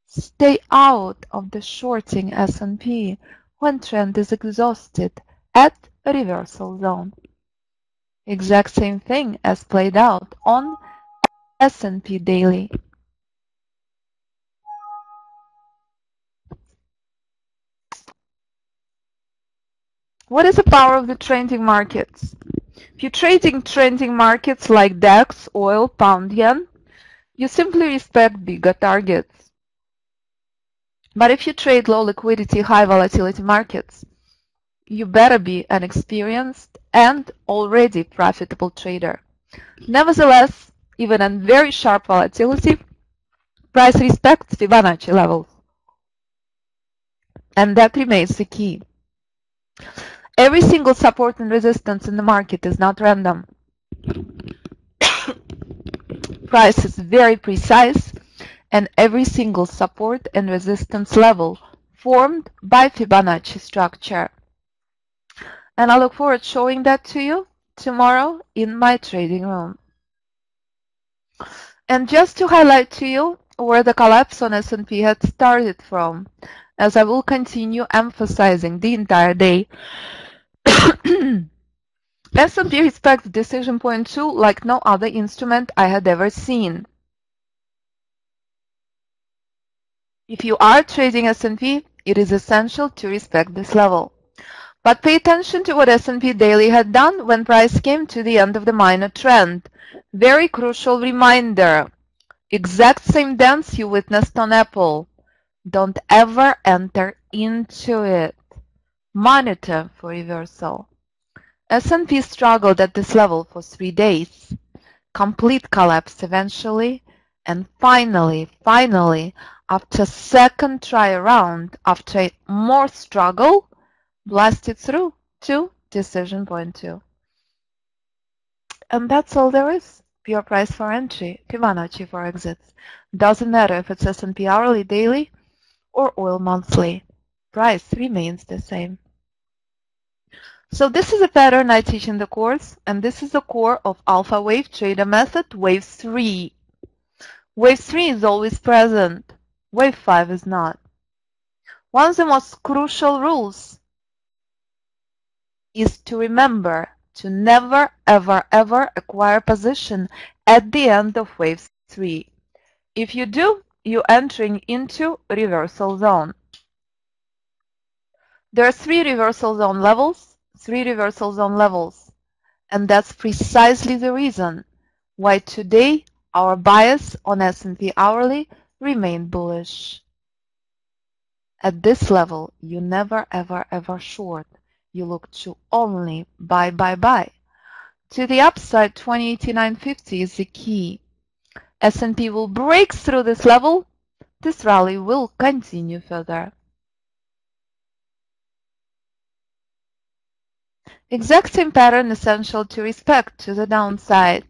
stay out of the shorting S&P when trend is exhausted at a reversal zone. Exact same thing as played out on S&P daily. What is the power of the trending markets? If you're trading trending markets like DAX, oil, pound, yen, you simply respect bigger targets. But if you trade low liquidity, high volatility markets, you better be an experienced and already profitable trader. Nevertheless, even in very sharp volatility, price respects Fibonacci levels. And that remains the key. Every single support and resistance in the market is not random. Price is very precise, and every single support and resistance level formed by Fibonacci structure. And I look forward to showing that to you tomorrow in my trading room. And just to highlight to you where the collapse on S&P had started from, as I will continue emphasizing the entire day, S&P respects decision point 2 like no other instrument I had ever seen. If you are trading S&P, it is essential to respect this level. But pay attention to what S&P daily had done when price came to the end of the minor trend. Very crucial reminder. Exact same dance you witnessed on Apple. Don't ever enter into it. Monitor for reversal. S&P struggled at this level for 3 days. Complete collapse eventually, and finally, after second try around, after more struggle, blasted through to decision point 2. And that's all there is. Pure price for entry, Fibonacci for exits. Doesn't matter if it's S&P hourly, daily, or oil monthly. Price remains the same. So this is a pattern I teach in the course, and this is the core of Alphawavetrader Method, Wave 3. Wave 3 is always present. Wave 5 is not. One of the most crucial rules is to remember to never, ever acquire position at the end of Wave 3. If you do, you're entering into reversal zone. There are 3 reversal zone levels, and that's precisely the reason why today our bias on S&P hourly remained bullish. At this level, you never ever short. You look to only buy. To the upside, 2089.50 is the key. S&P will break through this level. This rally will continue further. Exact same pattern essential to respect to the downside.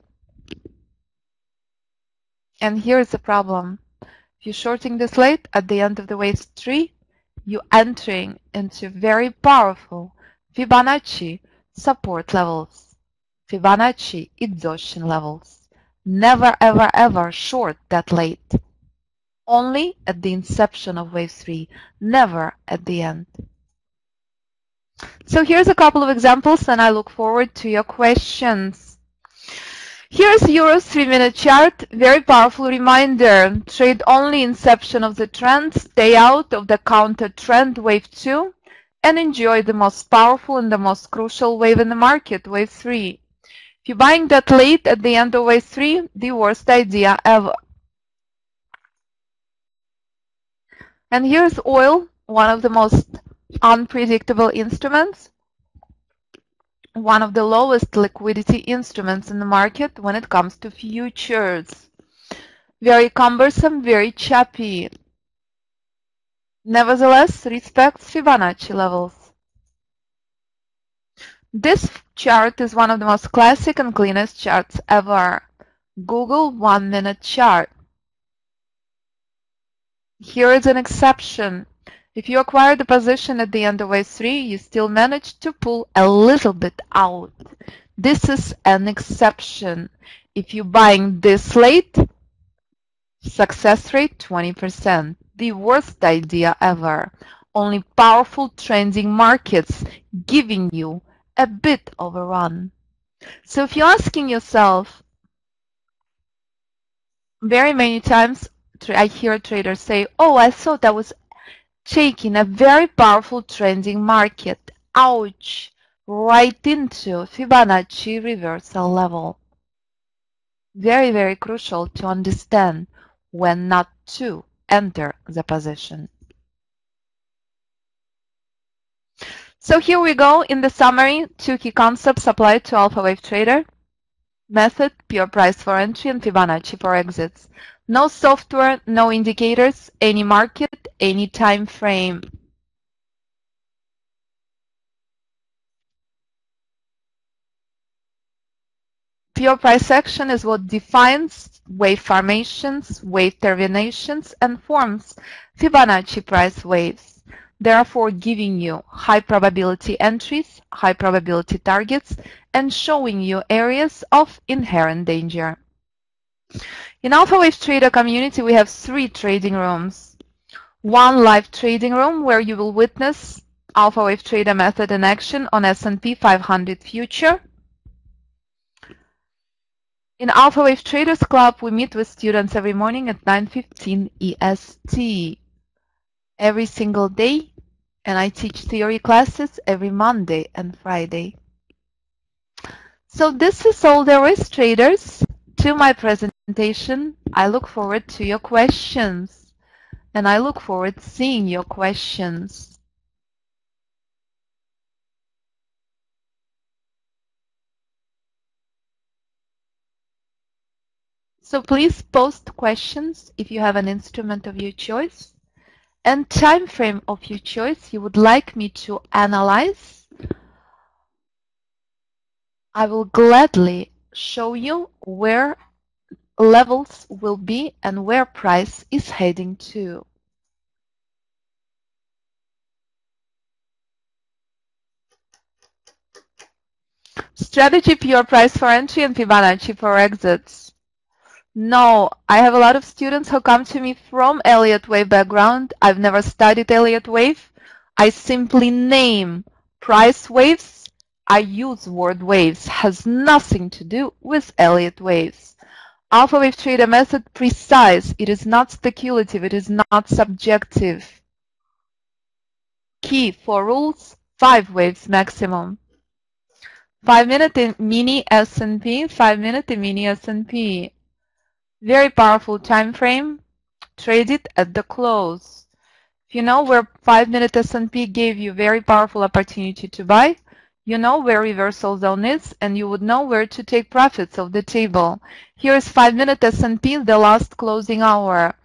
And here's the problem. If you're shorting this late at the end of the wave 3, you're entering into very powerful Fibonacci support levels, Fibonacci exhaustion levels. Never ever short that late. Only at the inception of wave 3, never at the end. So here's a couple of examples, and I look forward to your questions. Here's Euro's 3-minute chart. Very powerful reminder. Trade only inception of the trend, stay out of the counter trend wave 2, and enjoy the most powerful and the most crucial wave in the market, wave 3. If you're buying that late at the end of wave 3, the worst idea ever. And here's oil, one of the most unpredictable instruments, one of the lowest liquidity instruments in the market when it comes to futures. Very cumbersome, very choppy. Nevertheless, respects Fibonacci levels. This chart is one of the most classic and cleanest charts ever. Google 1-minute chart. Here is an exception. If you acquire the position at the end of wave 3, you still manage to pull a little bit out. This is an exception. If you're buying this late, success rate 20%. The worst idea ever. Only powerful trending markets giving you a bit of a run. So if you're asking yourself, very many times I hear traders say, oh, I thought I was taking a very powerful trending market. Ouch! Right into Fibonacci reversal level. Very crucial to understand when not to enter the position. So here we go. In the summary, 2 key concepts apply to Alphawavetrader Method, pure price for entry, and Fibonacci for exits. No software, no indicators, any market, any time frame. Pure price action is what defines wave formations, wave terminations, and forms Fibonacci price waves, therefore giving you high probability entries, high probability targets, and showing you areas of inherent danger. In Alphawavetrader community, we have 3 trading rooms. One live trading room where you will witness Alphawavetrader method in action on S&P 500 future. In Alphawave Traders Club, we meet with students every morning at 9:15 EST every single day, and I teach theory classes every Monday and Friday. So this is all there is, traders, to my presentation. I look forward to your questions, and I look forward to seeing your questions. So please post questions if you have an instrument of your choice and time frame of your choice you would like me to analyze. I will gladly show you where levels will be and where price is heading to. Strategy pure price for entry and Fibonacci for exits. No, I have a lot of students who come to me from Elliott Wave background. I've never studied Elliott Wave. I simply name price waves. I use word waves. Has nothing to do with Elliott waves. Alphawavetrader method precise. It is not speculative. It is not subjective. Key 4 rules, 5 waves maximum. 5-minute in mini S&P, 5-minute in mini S&P. Very powerful time frame. Trade it at the close. If you know where 5-minute S&P gave you very powerful opportunity to buy, you know where reversal zone is, and you would know where to take profits of the table. Here is 5-minute S&P, the last closing hour.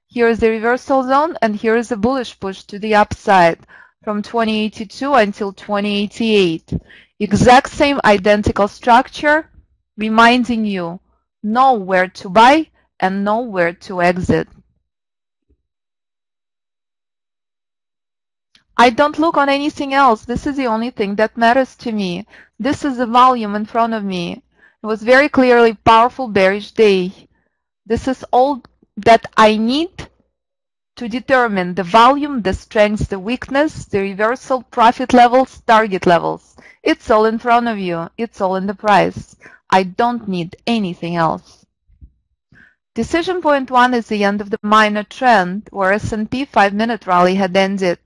Here is the reversal zone, and here is a bullish push to the upside from 2082 until 2088. Exact same identical structure, reminding you, know where to buy and know where to exit. I don't look on anything else. This is the only thing that matters to me. This is the volume in front of me. It was very clearly powerful bearish day. This is all that I need to determine the volume, the strength, the weakness, the reversal, profit levels, target levels. It's all in front of you. It's all in the price. I don't need anything else. Decision point 1 is the end of the minor trend where S&P 5-minute rally had ended.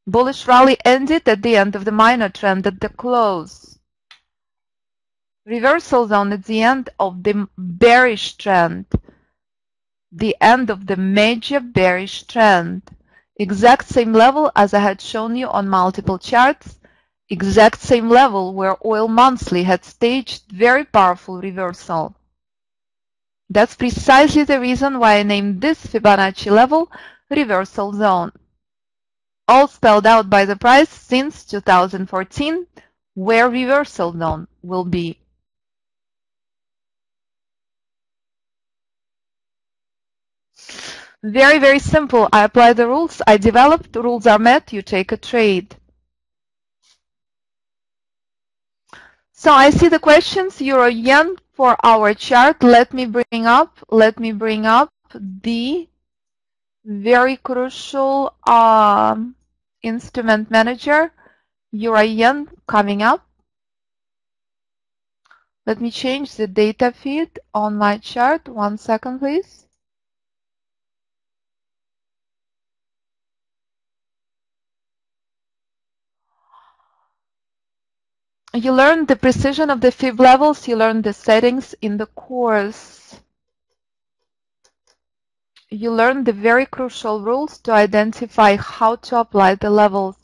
Bullish rally ended at the end of the minor trend at the close. Reversal zone at the end of the bearish trend. The end of the major bearish trend. Exact same level as I had shown you on multiple charts. Exact same level where oil monthly had staged very powerful reversal. That's precisely the reason why I named this Fibonacci level reversal zone. All spelled out by the price since 2014, where reversal zone will be. Very, very simple. I apply the rules I developed. The rules are met. You take a trade. So I see the questions. Euro yen for our chart. Let me bring up the very crucial instrument manager. Euro yen coming up. Let me change the data feed on my chart. 1 second, please. You learned the precision of the fib levels. You learned the settings in the course. You learned the very crucial rules to identify how to apply the levels.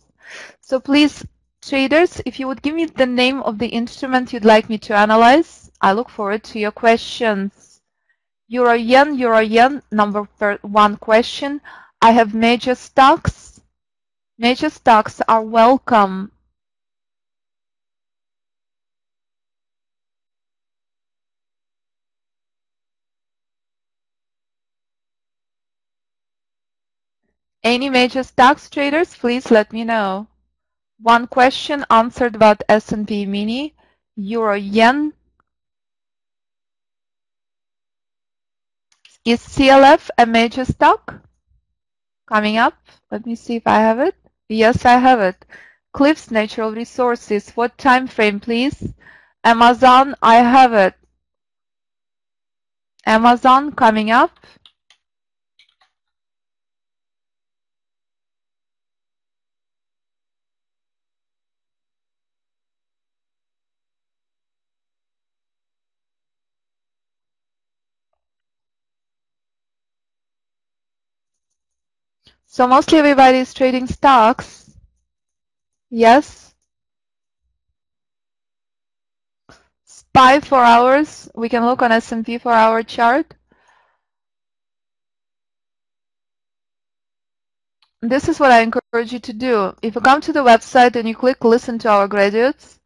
So please, traders, if you would give me the name of the instrument you'd like me to analyze, I look forward to your questions. Euro yen, number 1 question. I have major stocks. Major stocks are welcome. Any major stocks traders, please let me know. 1 question answered about S&P Mini. Euro yen. Is CLF a major stock? Coming up. Let me see if I have it. Yes, I have it. Cliffs Natural Resources. What time frame, please? Amazon, I have it. Amazon coming up. So mostly everybody is trading stocks. Yes. SPY 4 hours. We can look on S&P 4-hour chart. This is what I encourage you to do. If you come to the website and you click listen to our graduates,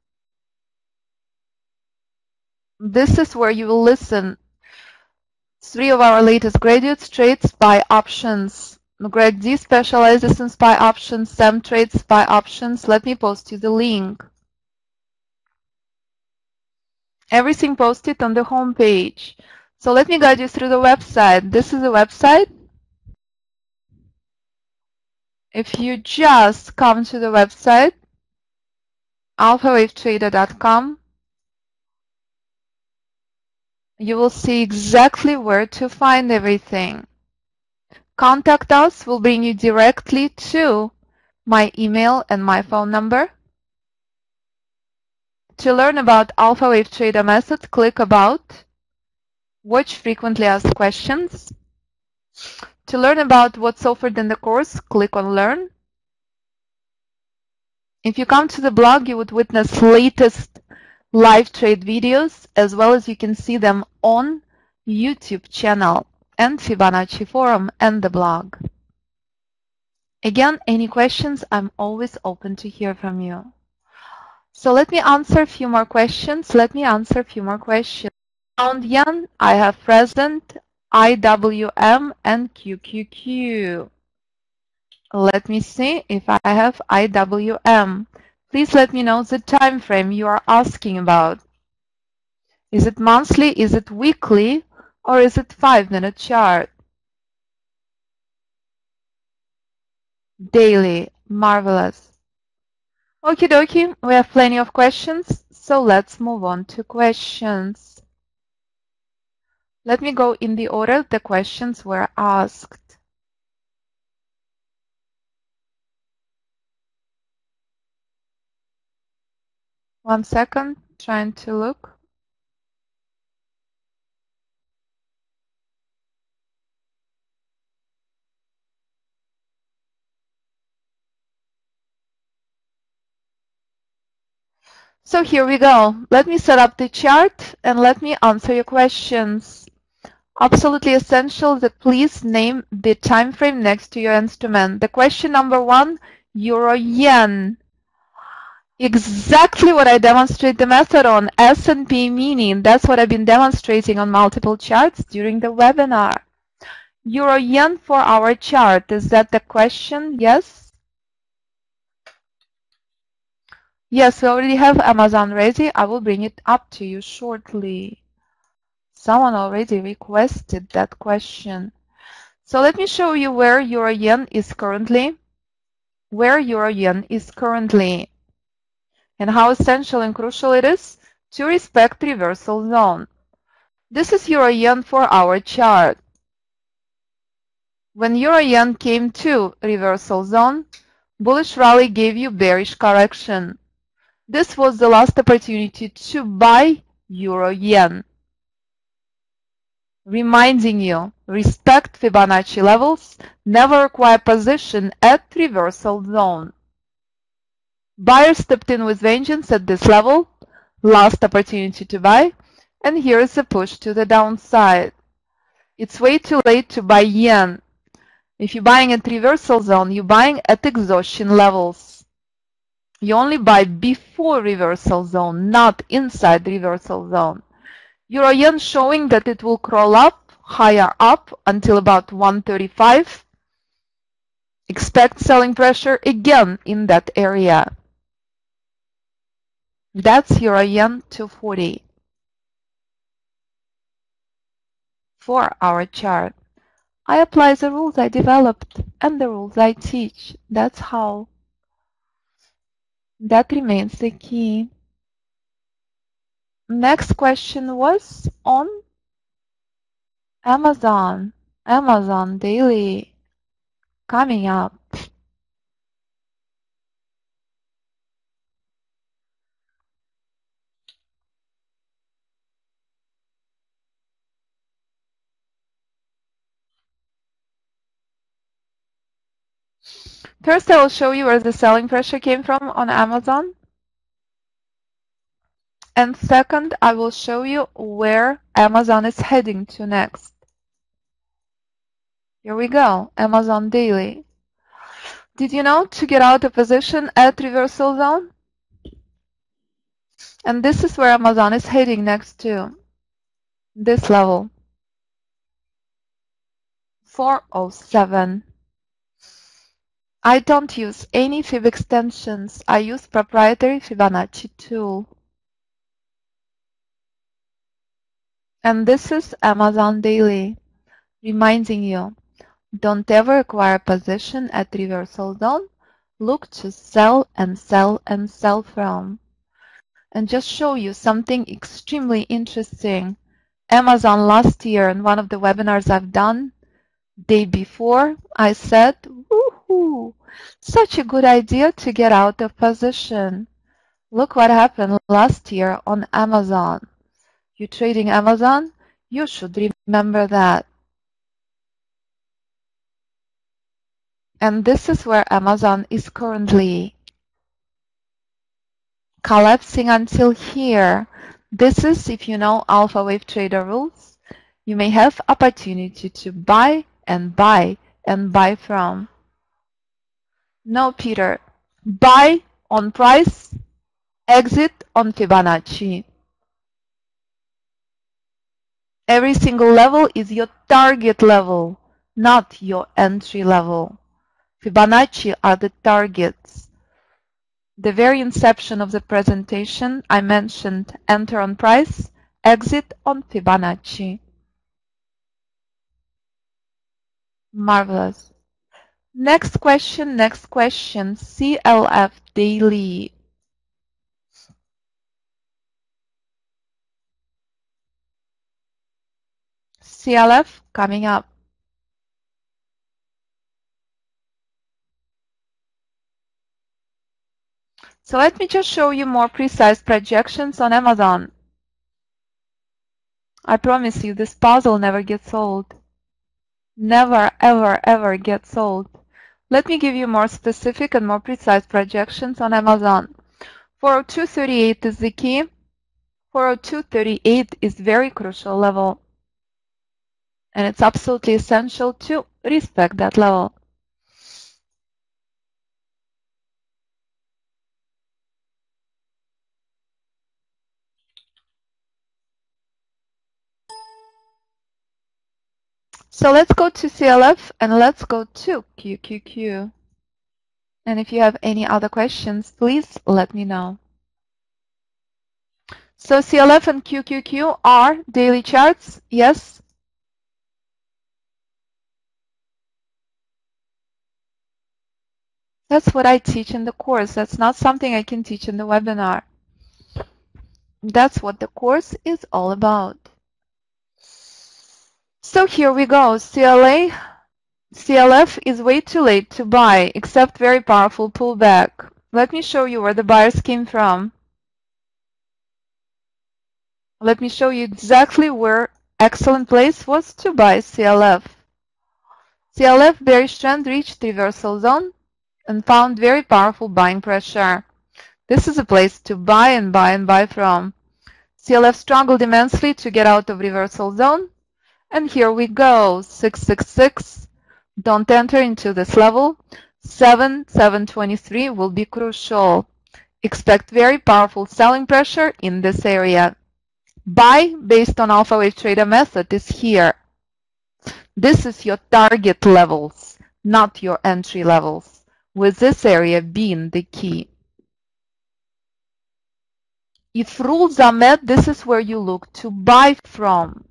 this is where you will listen. 3 of our latest graduates trade SPY options. Greg D specializes in SPY options. Sam trades SPY options. Let me post you the link. Everything posted on the home page. So let me guide you through the website. This is the website. If you just come to the website, alphawavetrader.com, you will see exactly where to find everything. Contact us will bring you directly to my email and my phone number. To learn about Alphawavetrader Method, click About. Watch frequently asked questions. To learn about what's offered in the course, click on Learn. If you come to the blog, you would witness latest live trade videos, as well as you can see them on YouTube channel and Fibonacci forum and the blog. Again, any questions, I'm always open to hear from you. So let me answer a few more questions. Pound yen, I have present IWM and QQQ. Let me see if I have IWM. Please let me know the time frame you are asking about. Is it monthly, is it weekly, or is it 5-minute chart? Daily. Marvelous. Okie dokie, we have plenty of questions, so let's move on to questions. Let me go in the order the questions were asked. One second, trying to look. So here we go. Let me set up the chart and let me answer your questions. Absolutely essential that please name the time frame next to your instrument. The question number 1, Euro Yen. Exactly what I demonstrate the method on, S&P meaning. That's what I've been demonstrating on multiple charts during the webinar. Euro Yen for our chart. Is that the question? Yes? Yes, we already have Amazon ready. I will bring it up to you shortly. Someone already requested that question. So let me show you where Euro Yen is currently. And how essential and crucial it is to respect reversal zone. This is Euro Yen for our chart. When Euro Yen came to reversal zone, bullish rally gave you bearish correction. This was the last opportunity to buy Euro Yen. Reminding you, respect Fibonacci levels, never acquire position at reversal zone. Buyers stepped in with vengeance at this level, last opportunity to buy, and here is a push to the downside. It's way too late to buy yen. If you're buying at reversal zone, you're buying at exhaustion levels. You only buy before reversal zone, not inside reversal zone. Euro yen showing that it will crawl up, higher up until about 135. Expect selling pressure again in that area. That's Euro Yen 240 for our chart. I apply the rules I developed and the rules I teach. That's how. That remains the key. Next question was on Amazon. Amazon daily coming up. First, I will show you where the selling pressure came from on Amazon. And second, I will show you where Amazon is heading to next. Here we go, Amazon daily. Did you know to get out of position at reversal zone? And this is where Amazon is heading next to. This level. 407. I don't use any Fib extensions. I use proprietary Fibonacci tool. And this is Amazon daily, reminding you, don't ever acquire a position at reversal zone. Look to sell and sell and sell from. And just show you something extremely interesting. Amazon last year in one of the webinars I've done, day before, I said, woohoo, such a good idea to get out of position. Look what happened last year on Amazon. You're trading Amazon? You should remember that. And this is where Amazon is currently collapsing until here. This is, if you know Alphawavetrader rules, you may have opportunity to buy and buy and buy from. No, Peter. Buy on price, exit on Fibonacci. Every single level is your target level, not your entry level. Fibonacci are the targets. The very inception of the presentation, I mentioned enter on price, exit on Fibonacci. Marvelous. Next question, CLF daily. CLF coming up. So let me just show you more precise projections on Amazon. I promise you this puzzle never gets old. Never, ever, ever gets old. Let me give you more specific and more precise projections on Amazon. 402.38 is the key. 402.38 is very crucial level. And it's absolutely essential to respect that level. So let's go to CLF and let's go to QQQ. And if you have any other questions, please let me know. So CLF and QQQ are daily charts, yes? That's what I teach in the course. That's not something I can teach in the webinar. That's what the course is all about. So here we go. CLF is way too late to buy, except very powerful pullback. Let me show you where the buyers came from. Let me show you exactly where excellent place was to buy CLF. CLF bearish trend reached reversal zone and found very powerful buying pressure. This is a place to buy and buy and buy from. CLF struggled immensely to get out of reversal zone. And here we go, 666. Don't enter into this level. 723 will be crucial. Expect very powerful selling pressure in this area. Buy based on Alphawavetrader Method is here. This is your target levels, not your entry levels, with this area being the key. If rules are met, this is where you look to buy from.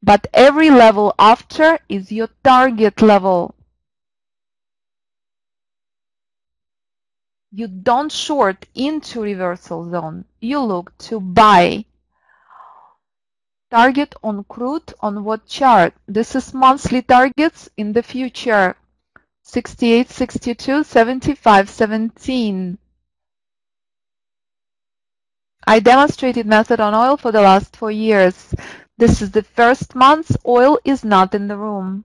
But every level after is your target level. You don't short into reversal zone. You look to buy. Target on crude on what chart? This is monthly targets in the future. 68, 62, 75, 17. I demonstrated method on oil for the last 4 years. This is the first month oil is not in the room.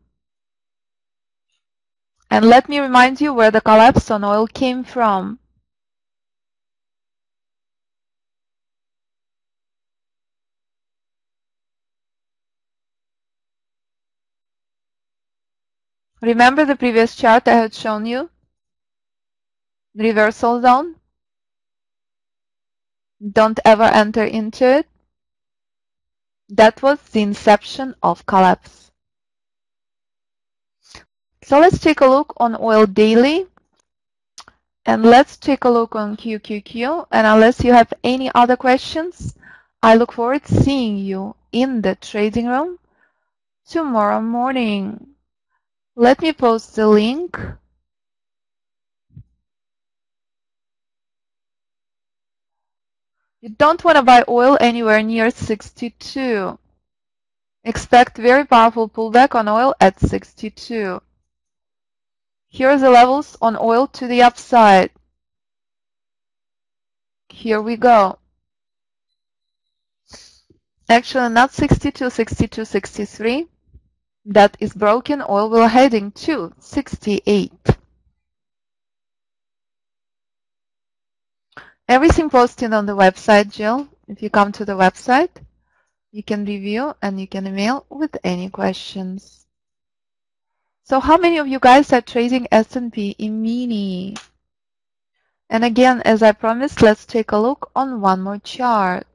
And let me remind you where the collapse on oil came from. Remember the previous chart I had shown you? Reversal zone. Don't ever enter into it. That was the inception of collapse. So let's take a look on oil daily. And let's take a look on QQQ. And unless you have any other questions, I look forward to seeing you in the trading room tomorrow morning. Let me post the link. You don't want to buy oil anywhere near 62. Expect very powerful pullback on oil at 62. Here are the levels on oil to the upside. Here we go. Actually, not 62, 62, 63. That is broken. Oil will heading to 68. Everything posted on the website, Jill. If you come to the website, you can review and you can email with any questions. So how many of you guys are trading S&P in mini? And again, as I promised, let's take a look on one more chart.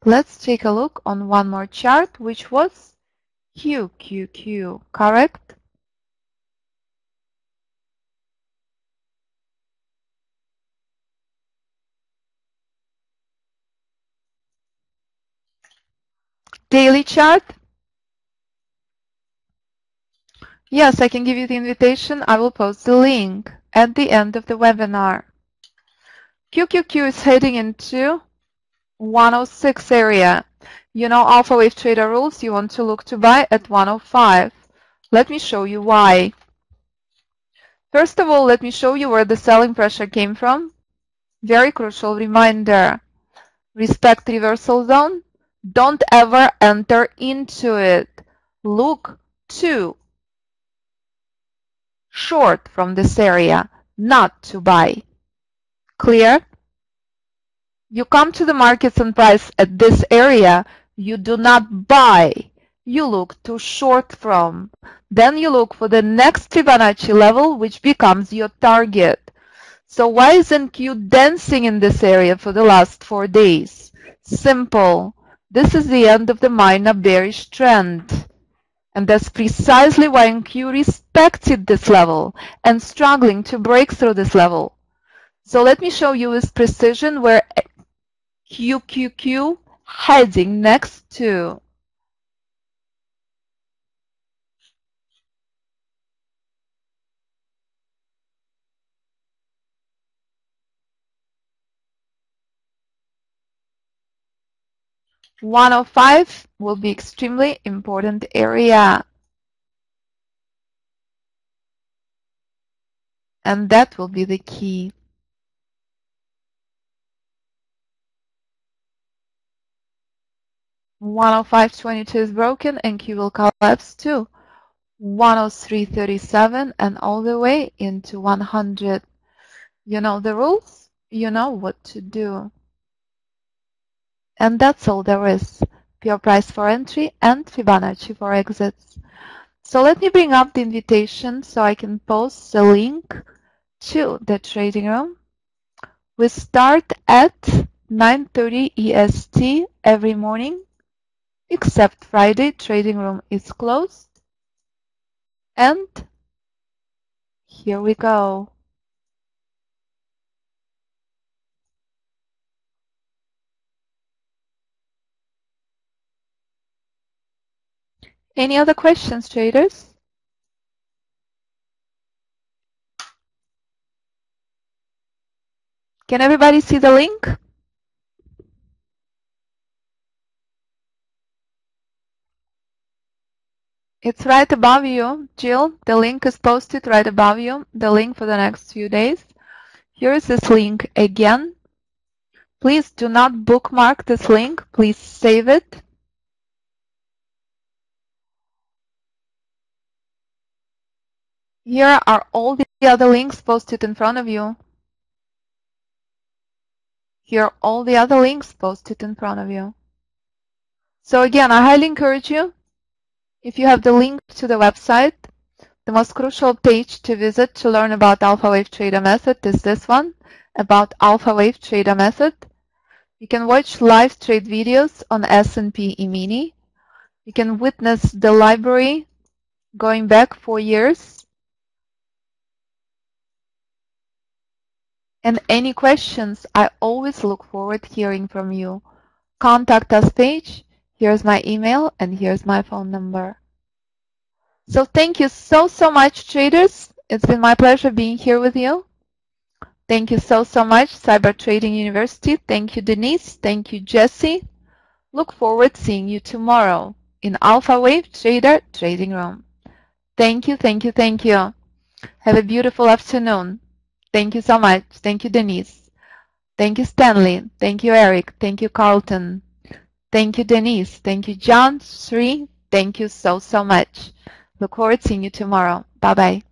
Let's take a look on one more chart, which was QQQ, correct? Daily chart? Yes, I can give you the invitation. I will post the link at the end of the webinar. QQQ is heading into 106 area. You know Alpha Wave Trader rules. You want to look to buy at 105. Let me show you why. First of all, let me show you where the selling pressure came from. Very crucial reminder. Respect reversal zone. Don't ever enter into it. Look to short from this area, not to buy. Clear? You come to the markets and price at this area, you do not buy. You look to short from. Then you look for the next Fibonacci level, which becomes your target. So why isn't Q dancing in this area for the last 4 days? Simple. This is the end of the minor bearish trend. And that's precisely why Q respected this level and struggling to break through this level. So let me show you with precision where QQQ heading next to. $105 will be extremely important area. And that will be the key. $105.22 is broken and Q will collapse to 103.37 and all the way into 100. You know the rules, you know what to do. And that's all there is. Pure price for entry and Fibonacci for exits. So let me bring up the invitation so I can post the link to the trading room. We start at 9:30 EST every morning, except Friday. Trading room is closed. And here we go. Any other questions, traders? Can everybody see the link? It's right above you, Jill. The link is posted right above you, the link for the next few days. Here is this link again. Please do not bookmark this link. Please save it. Here are all the other links posted in front of you. Here are all the other links posted in front of you. So again, I highly encourage you, if you have the link to the website, the most crucial page to visit to learn about Alphawavetrader Method is this one, about Alphawavetrader Method. You can watch live trade videos on S&P E-mini. You can witness the library going back 4 years. And any questions, I always look forward to hearing from you. Contact us page. Here's my email and here's my phone number. So thank you so much, traders. It's been my pleasure being here with you. Thank you so much, Cyber Trading University. Thank you, Denise. Thank you, Jesse. Look forward to seeing you tomorrow in Alphawavetrader Trading Room. Thank you, thank you, thank you. Have a beautiful afternoon. Thank you so much. Thank you, Denise. Thank you, Stanley. Thank you, Eric. Thank you, Carlton. Thank you, Denise. Thank you, John, Sri. Thank you so much. Look forward to seeing you tomorrow. Bye-bye.